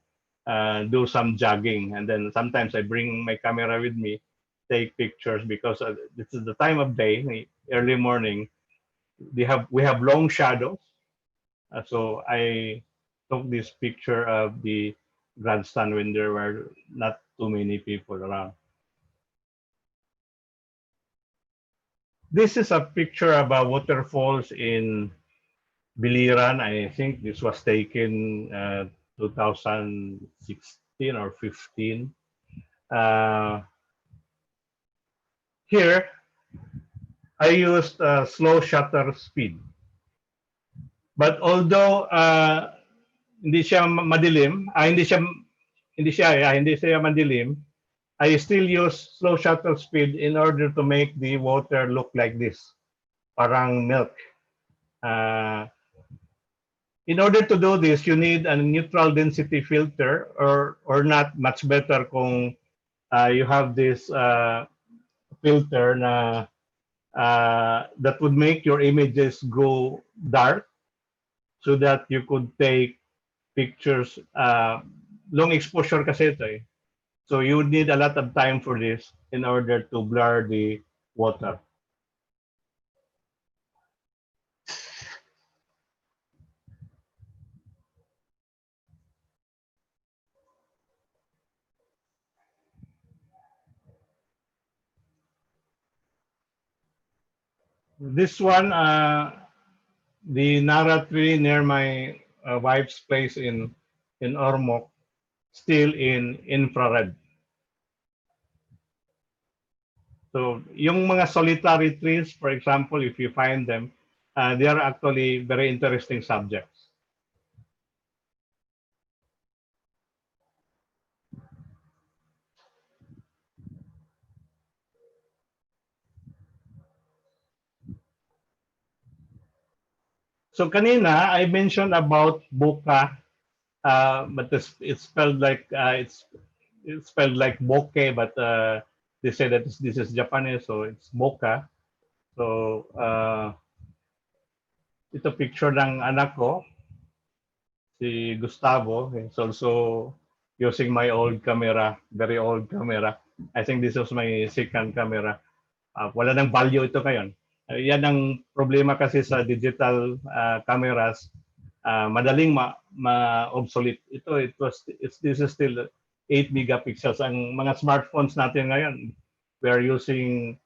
do some jogging. And then sometimes I bring my camera with me, take pictures because this is the time of day, early morning. We have long shadows. So I took this picture of the grandstand when there were not too many people around. This is a picture about waterfalls in Biliran. I think this was taken 2016 or 15. Here, I used slow shutter speed. But although hindi siya madilim, hindi siya madilim, I still use slow shutter speed in order to make the water look like this, parang milk. In order to do this, you need a neutral density filter or not, much better kung you have this filter na that would make your images go dark so that you could take pictures, long exposure kasi ito eh. So you would need a lot of time for this in order to blur the water. This one, the Nara tree near my wife's place in Ormoc, still in infrared. So yung mga solitary trees, for example, if you find them, they are actually very interesting subjects. So kanina, I mentioned about bokeh, but it's spelled like it's spelled like bokeh, but they say that this is Japanese, so it's bokeh. So ito picture ng anak ko, si Gustavo. He's also using my old camera, very old camera. I think this was my second camera. Wala nang value ito ngayon. Yan ang problema kasi sa digital cameras, madaling ma-obsolete. This is still 8 megapixels. Ang mga smartphones natin ngayon, we are using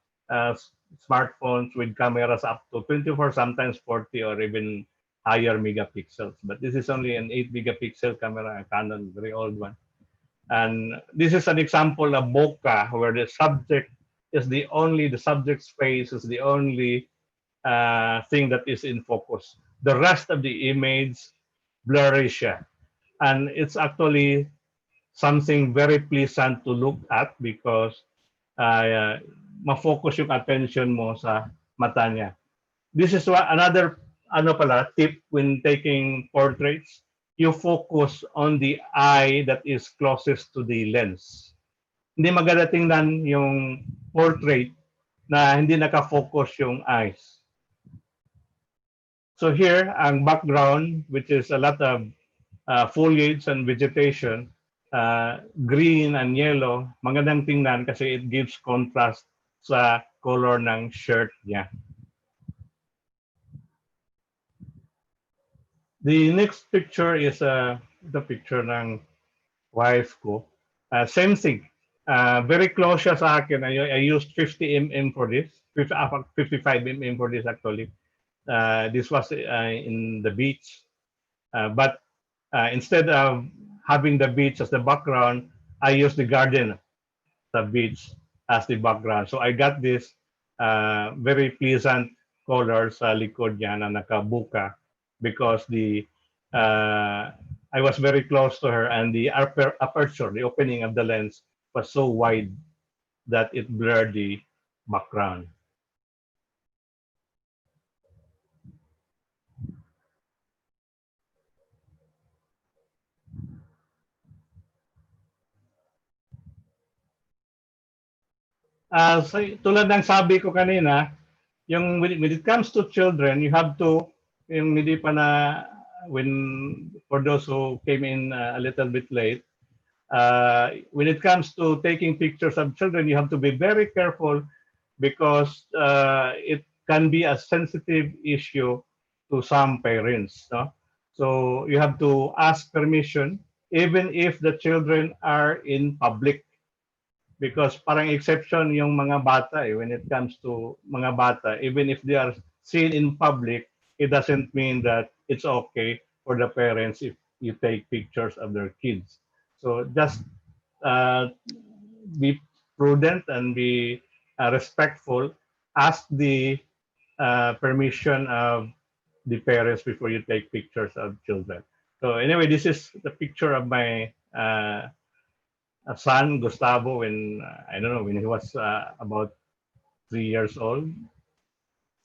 smartphones with cameras up to 24, sometimes 40, or even higher megapixels. But this is only an 8 megapixel camera, a Canon, very old one. And this is an example of bokeh, where the subject's face is the only thing that is in focus. The rest of the image blurry siya. And it's actually something very pleasant to look at because ma-focus yung attention mo sa mata niya. This is another tip when taking portraits. You focus on the eye that is closest to the lens. Hindi maganda tingnan yung portrait na hindi nakafocus yung eyes. So here, ang background, which is a lot of foliage and vegetation, green and yellow, magandang tingnan kasi it gives contrast sa color ng shirt niya. The next picture is the picture ng wife ko. Same thing. Very close siya sa akin. I used 50 mm for this. 55 mm for this actually. This was in the beach. But instead of having the beach as the background, I used the garden, the beach as the background. So I got this very pleasant color sa likod niya na nakabuka because I was very close to her and the aperture, the opening of the lens was so wide that it blurred the background. So, tulad ng sabi ko kanina, yung when it comes to children, you have to, yung hindi pa na, for those who came in a little bit late, when it comes to taking pictures of children, you have to be very careful because it can be a sensitive issue to some parents. No? So you have to ask permission even if the children are in public. Because parang exception yung mga bata when it comes to mga bata, even if they are seen in public, it doesn't mean that it's okay for the parents if you take pictures of their kids. So just be prudent and be respectful. Ask the permission of the parents before you take pictures of children. So anyway, this is the picture of my son Gustavo when I don't know when he was about 3 years old.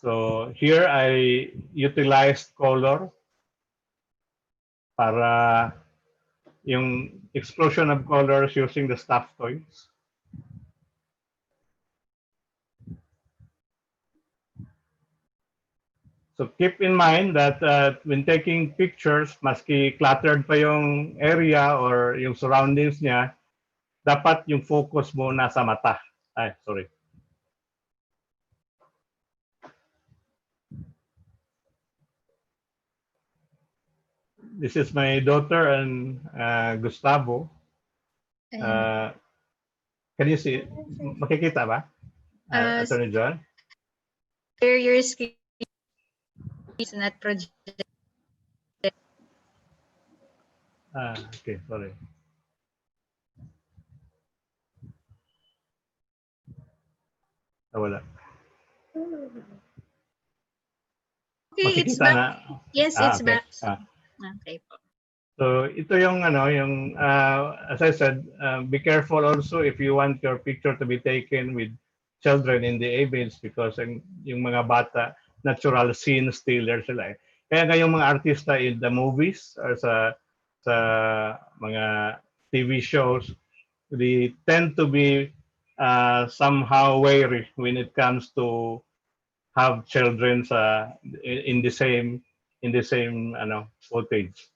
So here I utilized color para yung explosion of colors using the stuffed toys. So keep in mind that when taking pictures, maski cluttered pa yung area or yung surroundings niya, dapat yung focus mo nasa mata. Ay, sorry. This is my daughter and Gustavo. Can you see? Makikita ba? Attorney John? Your screen is not projected. Okay, sorry. Wala. Okay, it's Makikita back. na? Yes, it's okay. back. Okay po. So ito yung as I said, be careful also if you want your picture to be taken with children in the image because yung mga bata, natural scene stealer sila eh. Kaya ngayong mga artista in the movies or sa mga TV shows, they tend to be somehow wary when it comes to have children in the same footage.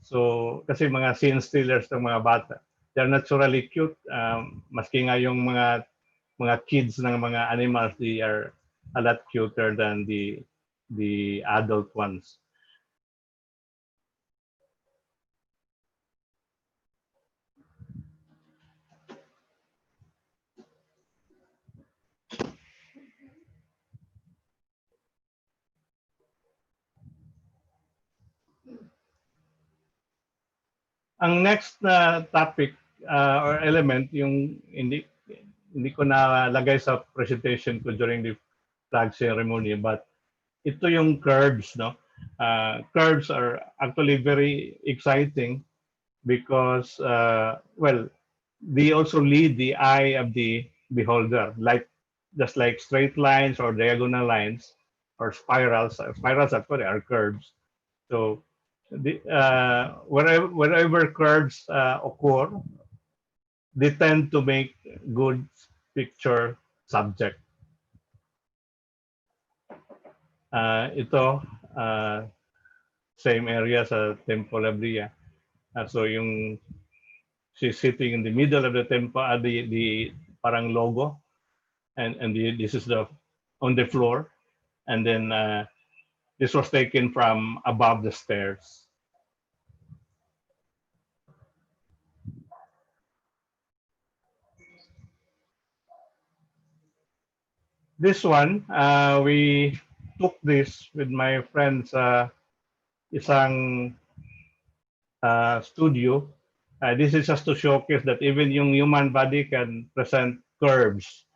So, kasi mga scene stealers ng mga bata, they're naturally cute. Maski nga yung mga kids ng mga animals, they are a lot cuter than the adult ones. Ang next na topic or element, yung hindi ko nalagay sa presentation ko during the flag ceremony, but ito yung curves, no? Curves are actually very exciting because, well, they also lead the eye of the beholder, like just like straight lines or diagonal lines or spirals. Spirals actually are curves. So wherever curves occur, they tend to make good picture subject. Ito, same area sa Temple Abria. So yung she's sitting in the middle of the temple, the parang logo, and this is the on the floor, and then this was taken from above the stairs. This one, we took this with my friends isang studio. This is just to showcase that even yung human body can present curves.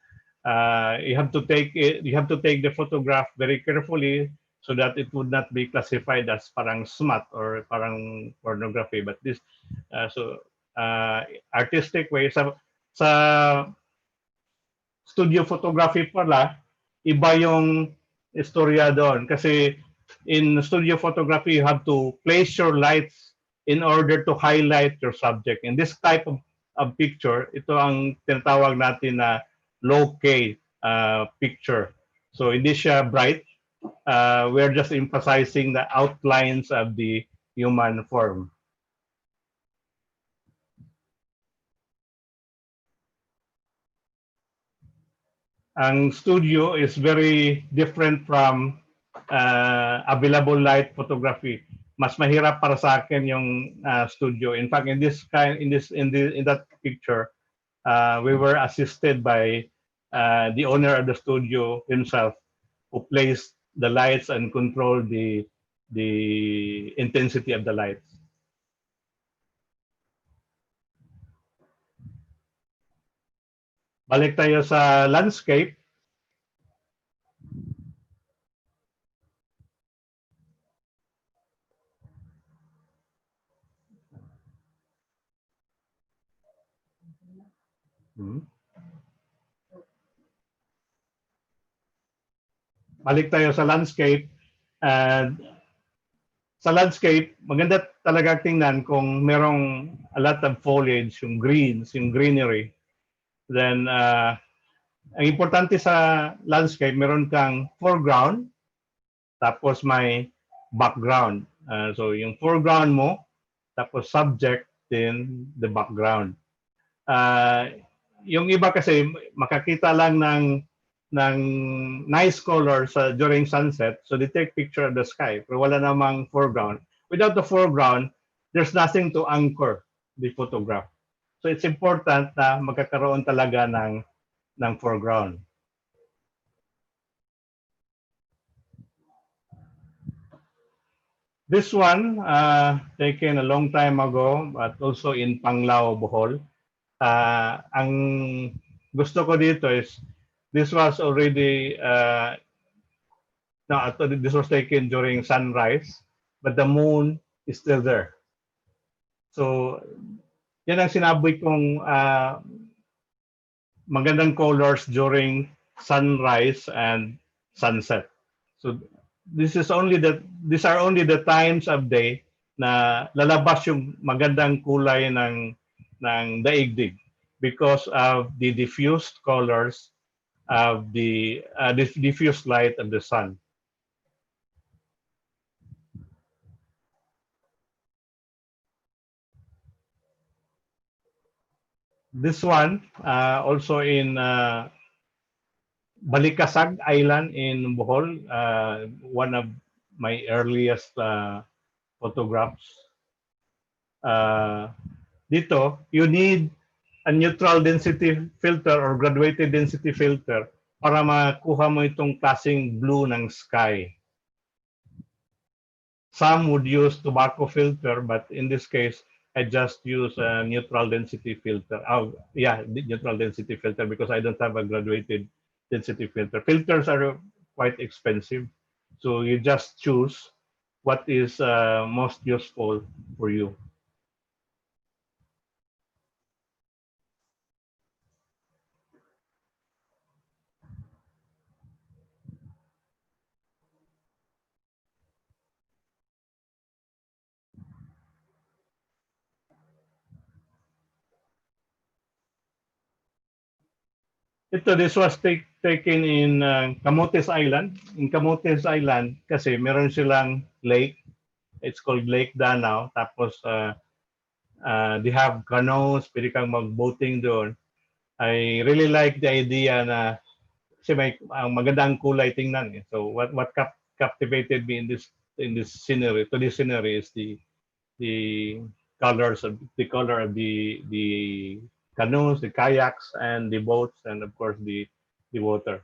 You have to take it. You have to take the photograph very carefully so that it would not be classified as parang smut or parang pornography. But this, artistic way sa studio photography pala, iba yung istorya doon. Kasi in studio photography, you have to place your lights in order to highlight your subject. In this type of picture, ito ang tinatawag natin na low-K picture. So hindi siya bright. We're just emphasizing the outlines of the human form. Ang studio is very different from available light photography. Mas mahirap para sa akin yung studio. In fact, in that picture, we were assisted by the owner of the studio himself, who placed the lights and controlled the intensity of the lights. Balik tayo sa landscape. Balik tayo sa landscape. Sa landscape, maganda talaga tingnan kung merong a lot of foliage, yung greens, yung greenery. Then, ang importante sa landscape, meron kang foreground, tapos may background. So, yung foreground mo, tapos subject, then the background. Yung iba kasi, makakita lang ng nice colors during sunset, so they take picture of the sky, pero wala namang foreground. Without the foreground, there's nothing to anchor the photograph. So it's important na magkakaroon talaga ng foreground. This one, taken a long time ago, but also in Panglao, Bohol. Ang gusto ko dito is, this was already, this was taken during sunrise, but the moon is still there. So, yan ang sinabi kong magandang colors during sunrise and sunset. So, these are only the times of day na lalabas yung magandang kulay ng daigdig because of the diffused colors of the diffused light of the sun. This one, also in Balikasag Island in Bohol, one of my earliest photographs. Dito, you need a neutral density filter or graduated density filter para makuha mo itong klaseng blue ng sky. Some would use tobacco filter, but in this case, I just use a neutral density filter. Oh, yeah, the neutral density filter because I don't have a graduated density filter. Filters are quite expensive. So you just choose what is most useful for you. This was taken in Camotes Island. In Camotes Island, kasi meron silang lake. It's called Lake Danau. Tapos, they have canoes. Pwede kang mag-boating doon. I really like the idea na kasi may magandang kulay tingnan eh. So what captivated me in this scenery to this scenery is the the color of the canoes, the kayaks, and the boats, and of course the water.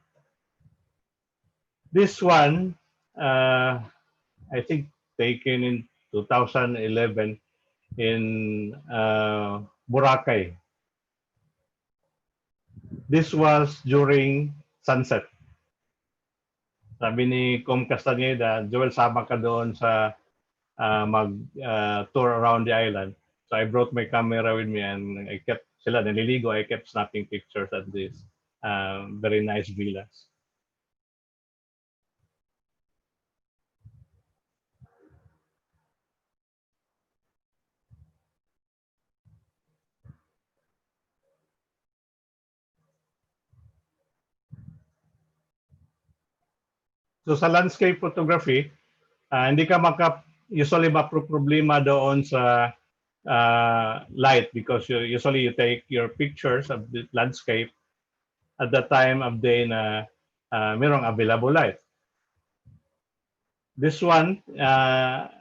This one, I think, taken in 2011 in Boracay. This was during sunset. Sabi ni Com Castaneda, Joel, sama ka doon sa mag-tour around the island. So I brought my camera with me and I kept sila naliligo. I kept snapping pictures at this very nice villas. So sa landscape photography, hindi ka usually problema doon sa light because usually you take your pictures of the landscape at the time of day na merong available light. This one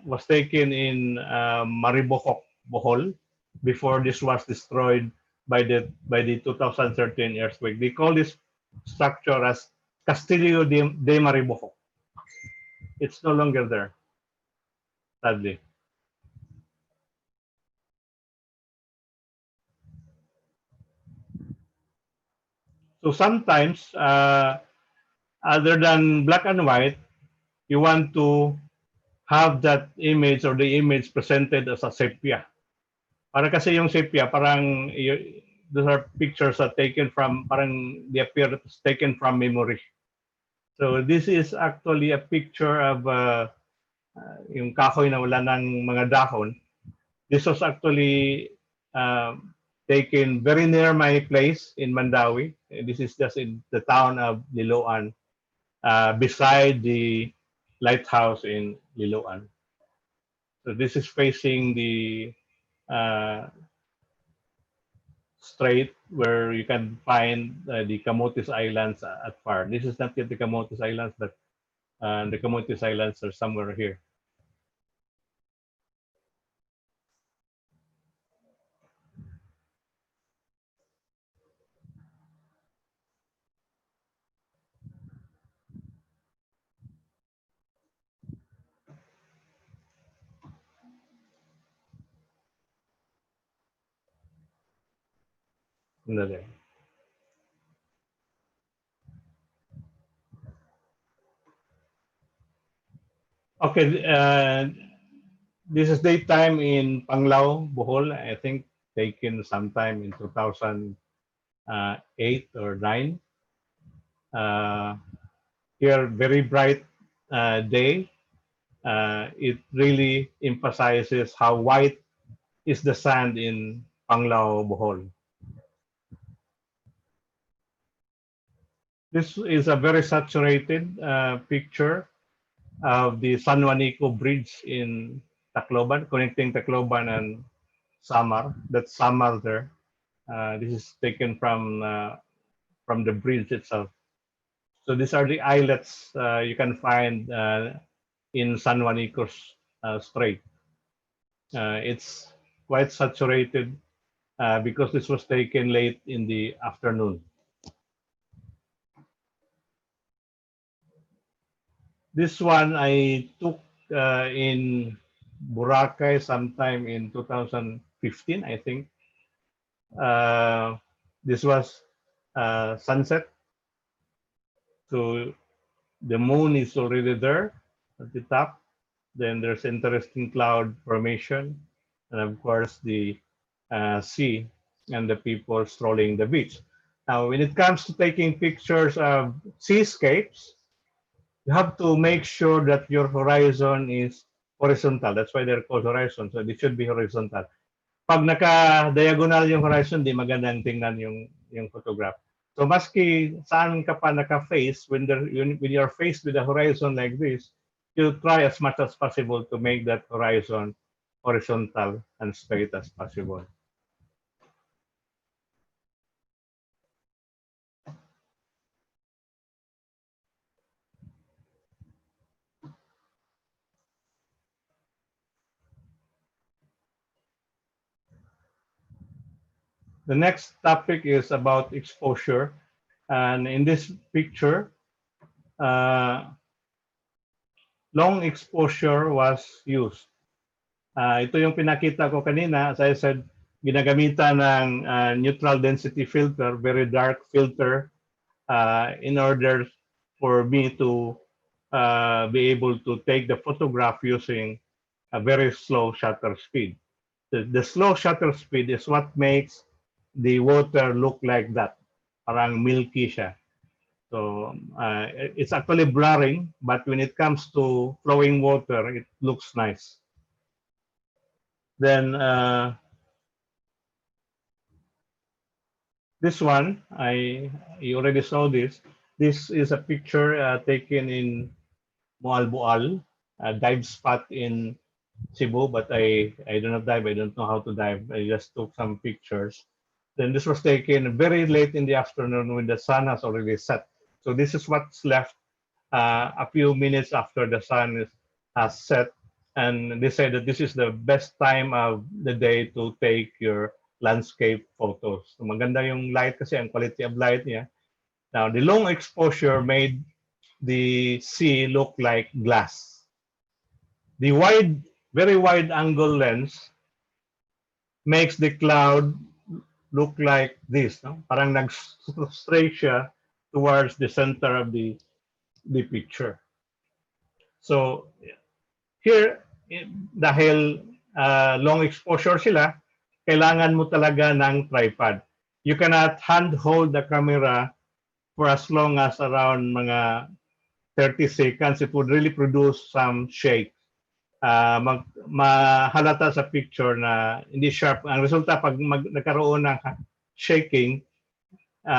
was taken in Maribojoc, Bohol, before this was destroyed by the 2013 earthquake. They call this structure as Castillo de Maribojoc. It's no longer there, sadly. So sometimes, other than black and white, you want to have that image or the image presented as a sepia. Para kasi yung sepia, parang those are pictures that taken from, parang they appear taken from memory. So this is actually a picture of yung kahoy na wala ng mga dahon. This was actually taken very near my place in Mandawi. This is just in the town of Liloan, beside the lighthouse in Liloan. So this is facing the strait where you can find the Camotes Islands at far. This is not yet the Camotes Islands, but the Camotes Islands are somewhere here. Sandali. Okay, this is daytime in Panglao, Bohol. I think taken sometime in 2008 or 9. Here, very bright day. It really emphasizes how white is the sand in Panglao, Bohol. This is a very saturated picture of the San Juanico Bridge in Tacloban, connecting Tacloban and Samar. That's Samar there. This is taken from the bridge itself. So these are the islets you can find in San Juanico's Strait. It's quite saturated because this was taken late in the afternoon. This one I took in Boracay sometime in 2000, 15, I think. This was sunset. So the moon is already there at the top. Then there's interesting cloud formation, and of course the sea and the people strolling the beach. Now, when it comes to taking pictures of seascapes, you have to make sure that your horizon is horizontal. That's why they're called horizon. So it should be horizontal. Pag naka-diagonal yung horizon, di magandang tingnan yung photograph. So maski saan ka pa naka-face, when you're faced with a horizon like this, you try as much as possible to make that horizon horizontal and straight as possible. The next topic is about exposure. And in this picture, long exposure was used. Ito yung pinakita ko kanina. As I said, ginagamitan ng neutral density filter, very dark filter, in order for me to be able to take the photograph using a very slow shutter speed. The slow shutter speed is what makes the water look like that. Parang milky siya. So it's actually blurring, but when it comes to flowing water, it looks nice. Then this one, you already saw this. This is a picture taken in Moalboal, a dive spot in Cebu, but I do not dive. I don't know how to dive. I just took some pictures. Then this was taken very late in the afternoon when the sun has already set. So this is what's left a few minutes after the sun has set. And they said that this is the best time of the day to take your landscape photos. So maganda yung light kasi, ang quality of light niya. Now, the long exposure made the sea look like glass. The very wide angle lens makes the cloud look like this. No? Parang nag-stray siya towards the center of the picture. So here, dahil long exposure sila, kailangan mo talaga ng tripod. You cannot handhold the camera for as long as around mga 30 seconds. It would really produce some shake. Mahalata sa picture na hindi sharp. Ang resulta, pag nagkaroon ng shaking,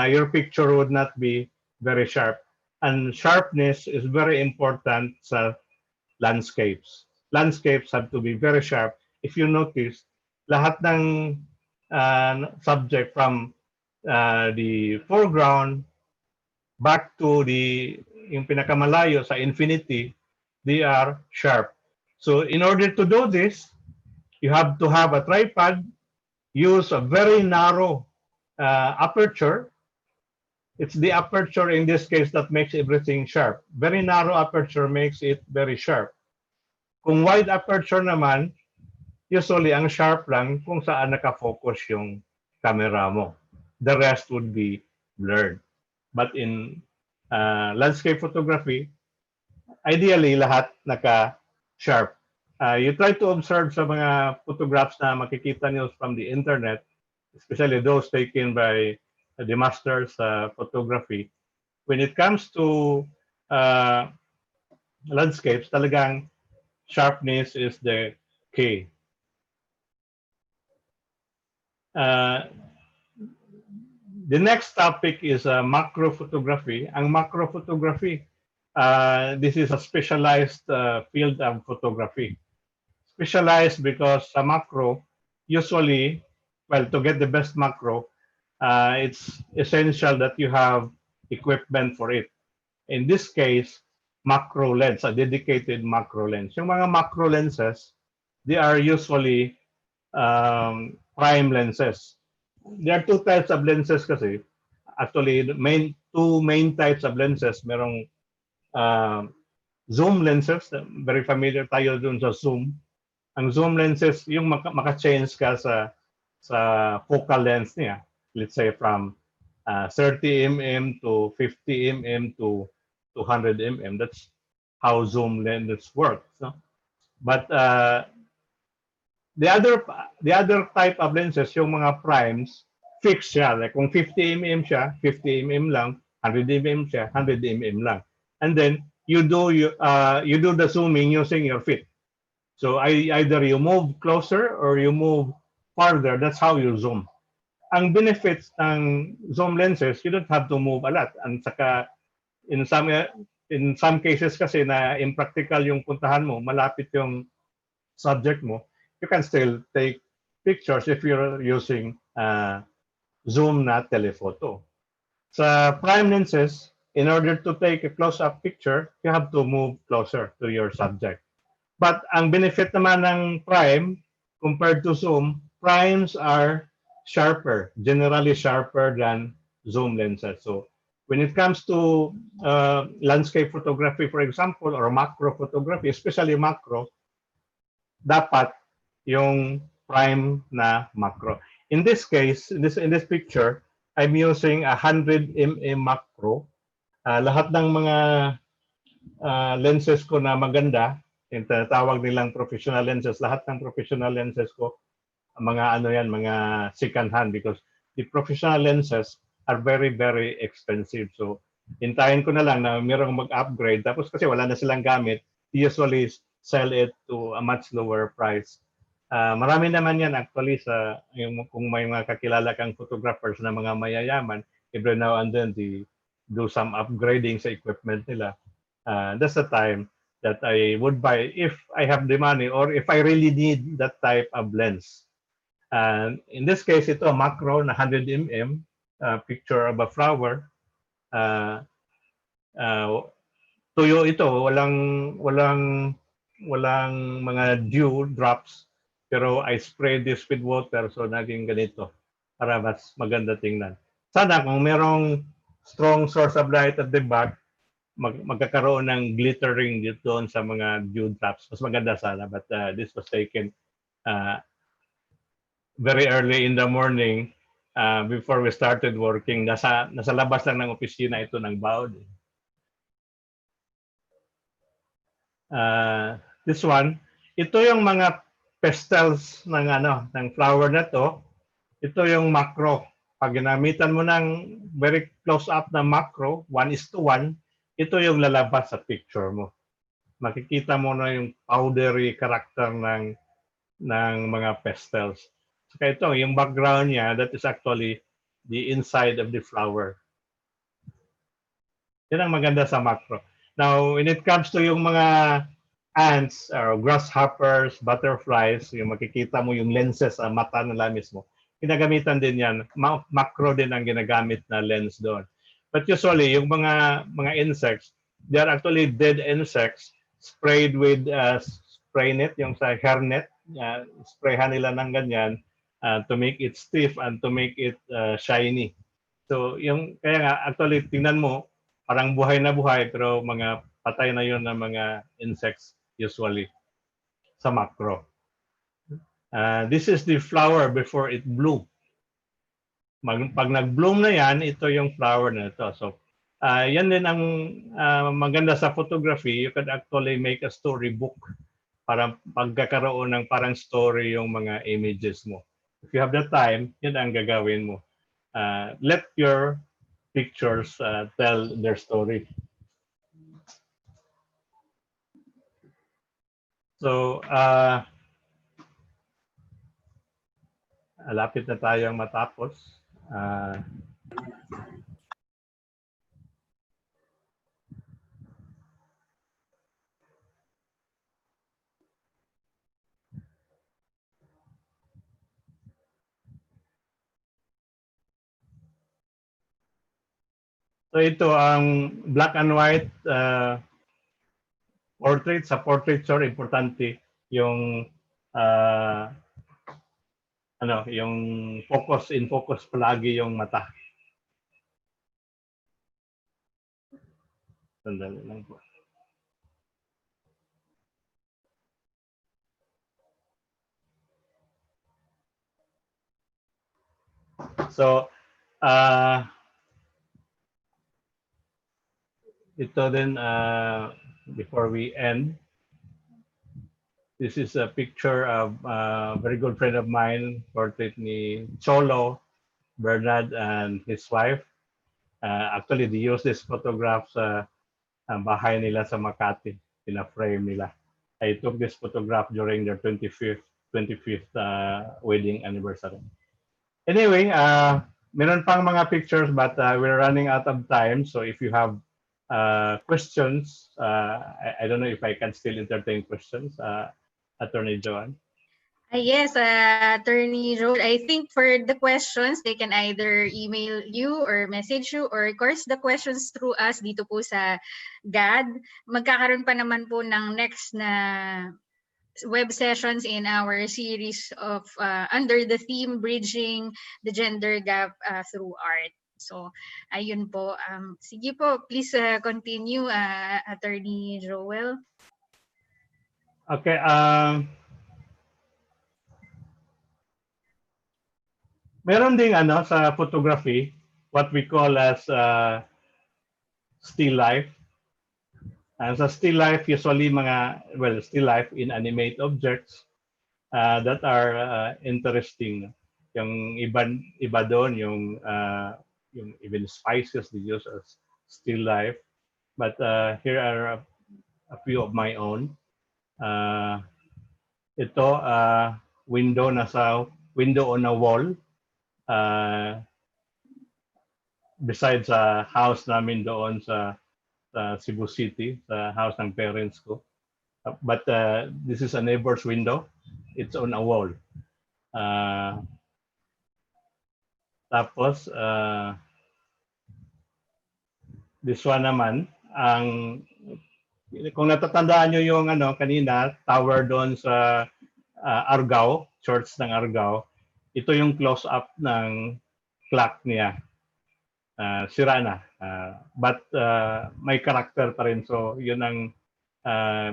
your picture would not be very sharp. And sharpness is very important sa landscapes. Landscapes have to be very sharp. If you notice, lahat ng subject from the foreground back to yung pinakamalayo sa infinity, they are sharp. So in order to do this, you have to have a tripod, use a very narrow aperture. It's the aperture in this case that makes everything sharp. Very narrow aperture makes it very sharp. Kung wide aperture naman, usually ang sharp lang kung saan nakafocus yung camera mo. The rest would be blurred. But in landscape photography, ideally lahat naka-sharp. You try to observe sa mga photographs na makikita niyo from the internet, especially those taken by the masters photography. When it comes to landscapes, talagang sharpness is the key. The next topic is macro photography. Ang macro photography, this is a specialized field of photography. Specialized because sa macro, usually, well, to get the best macro, it's essential that you have equipment for it. In this case, macro lens, a dedicated macro lens. Yung mga macro lenses, they are usually prime lenses. There are two types of lenses kasi. Actually, two main types of lenses. Merong zoom lenses, very familiar tayo dun sa zoom. Ang zoom lenses, yung maka-change ka sa focal length niya. Let's say from 30 mm to 50 mm to 200 mm. That's how zoom lenses work. So, but the other type of lenses, yung mga primes, fixed siya. Like kung 50 mm siya, 50 mm lang, 100 mm siya, 100 mm lang. And then you do the zooming using your feet. So either you move closer or you move farther. That's how you zoom. Ang benefits ng zoom lenses, you don't have to move a lot. And saka in some cases kasi na impractical yung puntahan mo, malapit yung subject mo, you can still take pictures if you're using zoom na telephoto. Sa prime lenses, in order to take a close-up picture, you have to move closer to your subject. But ang benefit naman ng prime compared to zoom, primes are sharper, generally sharper than zoom lenses. So when it comes to landscape photography, for example, or macro photography, especially macro, dapat yung prime na macro. In this case, in this picture, I'm using 100 mm macro. Lahat ng mga lenses ko na maganda, yung tinatawag nilang professional lenses, lahat ng professional lenses ko, mga ano yan, mga second hand because the professional lenses are very, very expensive. So, hintayin ko na lang na mayroong mag-upgrade. Tapos kasi wala na silang gamit, usually sell it to a much lower price. Marami naman yan actually sa kung may mga kakilala kang photographers na mga mayayaman, every now and then they do some upgrading sa equipment nila. That's the time that I would buy if I have the money or if I really need that type of lens. In this case, ito macro na 100 mm, picture of a flower. Tuyo ito, walang mga dew drops, pero I spray this with water so naging ganito para mas maganda tingnan. Sana kung merong strong source of light at the back, magkakaroon ng glittering dito sa mga dew drops. Mas maganda sana, but this was taken very early in the morning before we started working. Nasa labas lang ng opisina ito ng BAUD. This one, ito yung mga pestels ng flower na to. Ito yung macro. Pag ginamitan mo ng very close up na macro, 1:1, ito yung lalabas sa picture mo. Makikita mo na yung powdery character ng mga pastels. Saka ito, yung background niya, that is actually the inside of the flower. Yan ang maganda sa macro. Now, when it comes to yung mga ants or grasshoppers, butterflies, yung makikita mo yung lenses sa mata nila mismo, ginagamitan din yan. Macro din ang ginagamit na lens doon. But usually, yung mga insects, they are actually dead insects sprayed with spray net, yung sa hairnet. Sprayhan nila ng ganyan to make it stiff and to make it shiny. So, kaya nga, actually, tingnan mo, parang buhay na buhay, pero mga patay na yun ng mga insects usually sa macro. This is the flower before it bloom. Pag nag-bloom na yan, ito yung flower na ito. So, yan din ang maganda sa photography. You can actually make a storybook para pagkakaroon ng parang story yung mga images mo. If you have the time, yun ang gagawin mo. Let your pictures tell their story. So, lapit na tayong matapos. So ito ang black and white portrait. Sa portraiture, importante yung yung in focus palagi yung mata. Sandali lang po. So, ito din, before we end, this is a picture of a very good friend of mine, portrait ni Cholo Bernard and his wife. Actually, they use this photograph sa bahay nila sa Makati. Pina-frame nila. I took this photograph during their 25th wedding anniversary. Anyway, meron pang mga pictures but we're running out of time. So if you have questions, I don't know if I can still entertain questions, Attorney Joan. Yes, Attorney Road. I think for the questions, they can either email you or message you, or of course the questions through us dito po sa GAD. Magkakaroon pa naman po ng next na web sessions in our series of under the theme Bridging the Gender Gap through Art. So, ayun po. Sige po, please continue, Attorney Joel. Okay. Meron ding sa photography, what we call as still life. And sa still life, usually still life in animate objects that are interesting. Yung iba doon, yung even spices they use as still life. But here are a few of my own. Ito, window on a wall. Besides sa house namin doon sa Cebu City, sa house ng parents ko. But this is a neighbor's window. It's on a wall. Tapos, this one naman, kung natatandaan nyo yung kanina, tower doon sa Argao, church ng Argao, ito yung close-up ng clock niya. Sira na. But may character pa rin. So, yun ang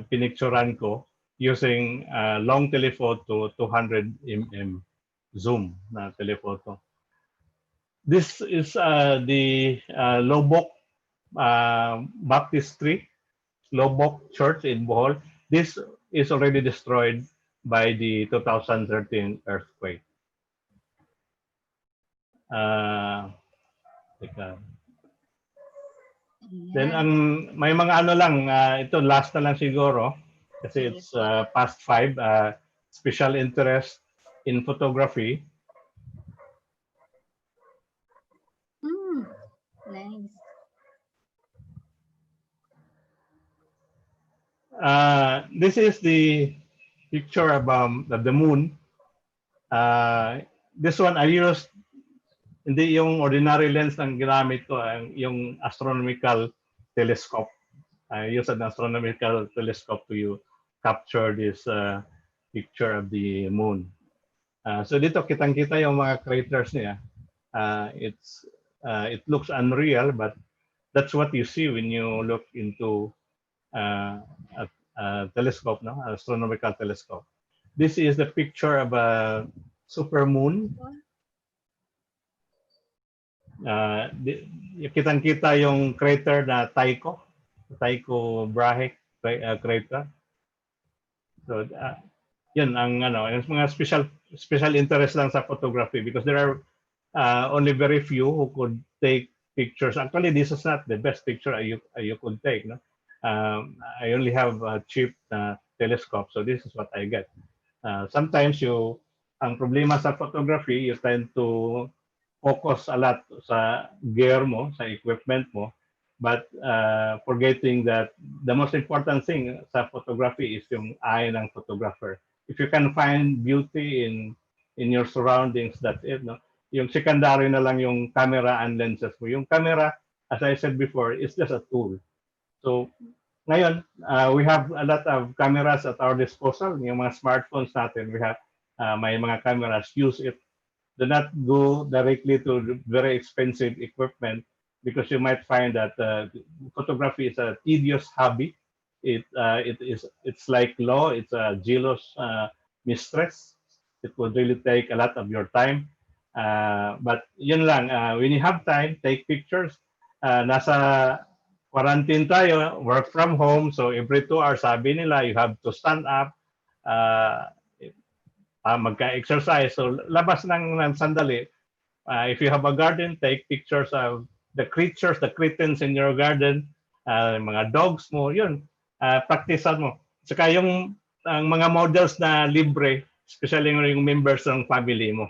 pinicturan ko using long telephoto 200 mm zoom na telephoto. This is the Lobok Baptistry, Lobok Church in Bohol. This is already destroyed by the 2013 earthquake. Then may mga lang, ito last na lang siguro kasi it's past 5. Special interest in photography. Nice. This is the picture of the moon. This one I used hindi yung ordinary lens ang ginamit ko, yung astronomical telescope. I use an astronomical telescope to capture this picture of the moon. So dito kitang-kita yung mga craters niya. It looks unreal, but that's what you see when you look into a telescope, no? Astronomical telescope. This is the picture of a super moon. Kitang-kita yung crater na Tycho Brahe crater. So yun ang yung mga special interest lang sa photography because there are only very few who could take pictures. Actually, this is not the best picture you could take, no? I only have a cheap telescope, so this is what I get. Sometimes ang problema sa photography, you tend to focus a lot sa gear mo, sa equipment mo, but forgetting that the most important thing sa photography is yung eye ng photographer. If you can find beauty in your surroundings, that's it, no? Yung secondary na lang yung camera and lenses mo. Yung camera, as I said before, is just a tool. So ngayon, we have a lot of cameras at our disposal. Yung mga smartphones natin, we have may mga cameras, use it. Do not go directly to very expensive equipment because you might find that photography is a tedious hobby. It's like law. It's a jealous mistress. It would really take a lot of your time. But yun lang, when you have time, take pictures. Nasa quarantine tayo, work from home, so every 2 hours, sabi nila, you have to stand up, uh, magka-exercise. So labas ng sandali. If you have a garden, take pictures of the creatures, the kittens in your garden, mga dogs mo, yun. Practicean mo. Saka yung ang mga models na libre, especially yung members ng family mo.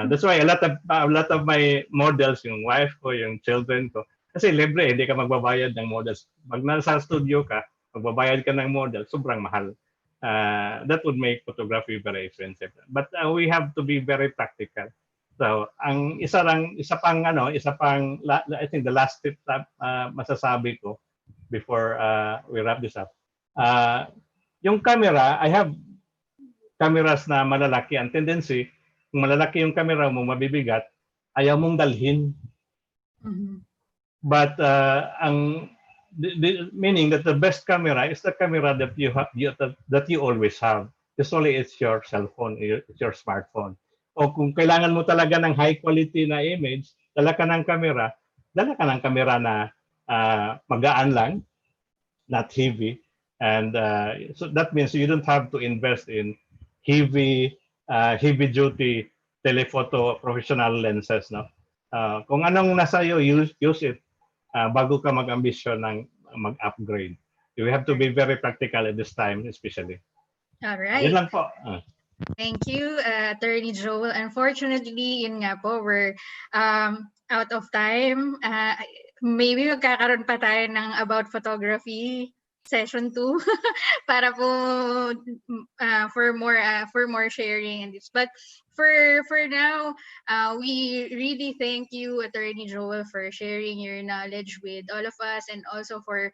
That's why a lot of my models, yung wife ko, yung children ko, kasi libre, hindi ka magbabayad ng models. Pag nasa studio ka, magbabayad ka ng model, sobrang mahal. That would make photography very expensive. But we have to be very practical. So, ang isa pang I think the last tip masasabi ko before we wrap this up. Yung camera, I have cameras na malalaki. Ang tendency, kung malalaki yung camera mo, mabibigat, ayaw mong dalhin. Mhm. But meaning that the best camera is the camera that you always have. Usually it's your cell phone, it's your smartphone. O kung kailangan mo talaga ng high quality na image, dala ka ng camera na magaan lang, not heavy. And so that means you don't have to invest in heavy duty telephoto professional lenses, no? Kung anong nasa iyo, use it bago ka mag-ambisyon ng mag-upgrade. You have to be very practical at this time, especially. All Yun right. lang po. Thank you, Attorney Joel. Unfortunately, yun nga po, we're out of time. Maybe magkakaroon pa tayo ng About Photography session 2 para po for more sharing and this. But for now, we really thank you, Attorney Joel, for sharing your knowledge with all of us, and also for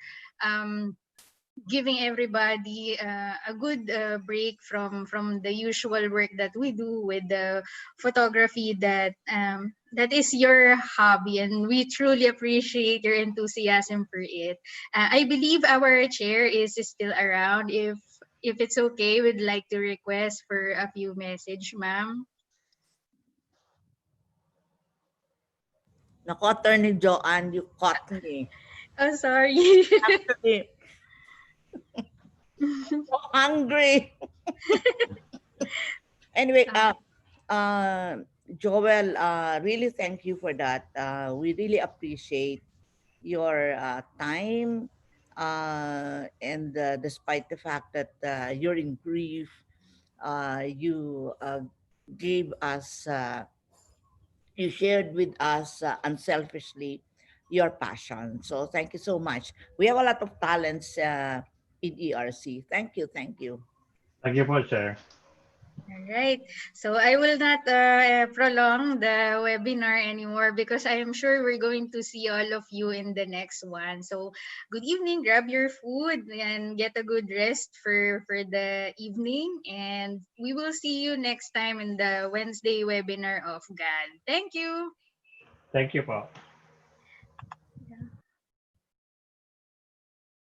giving everybody a good break from the usual work that we do with the photography that is your hobby, and we truly appreciate your enthusiasm for it. I believe our chair is still around. If it's okay, we'd like to request for a few message, ma'am. Naku, Attorney Joanne, you caught me. Oh, sorry. Actually, so hungry. Anyway, Joel, really thank you for that. We really appreciate your time, and despite the fact that you're in grief, you gave us, you shared with us unselfishly your passion. So thank you so much. We have a lot of talents in ERC. Thank you, thank you. Thank you po, Chair. All right. So I will not prolong the webinar anymore, because I am sure we're going to see all of you in the next one. So good evening, grab your food and get a good rest for the evening. And we will see you next time in the Wednesday webinar of GAD. Thank you. Thank you po.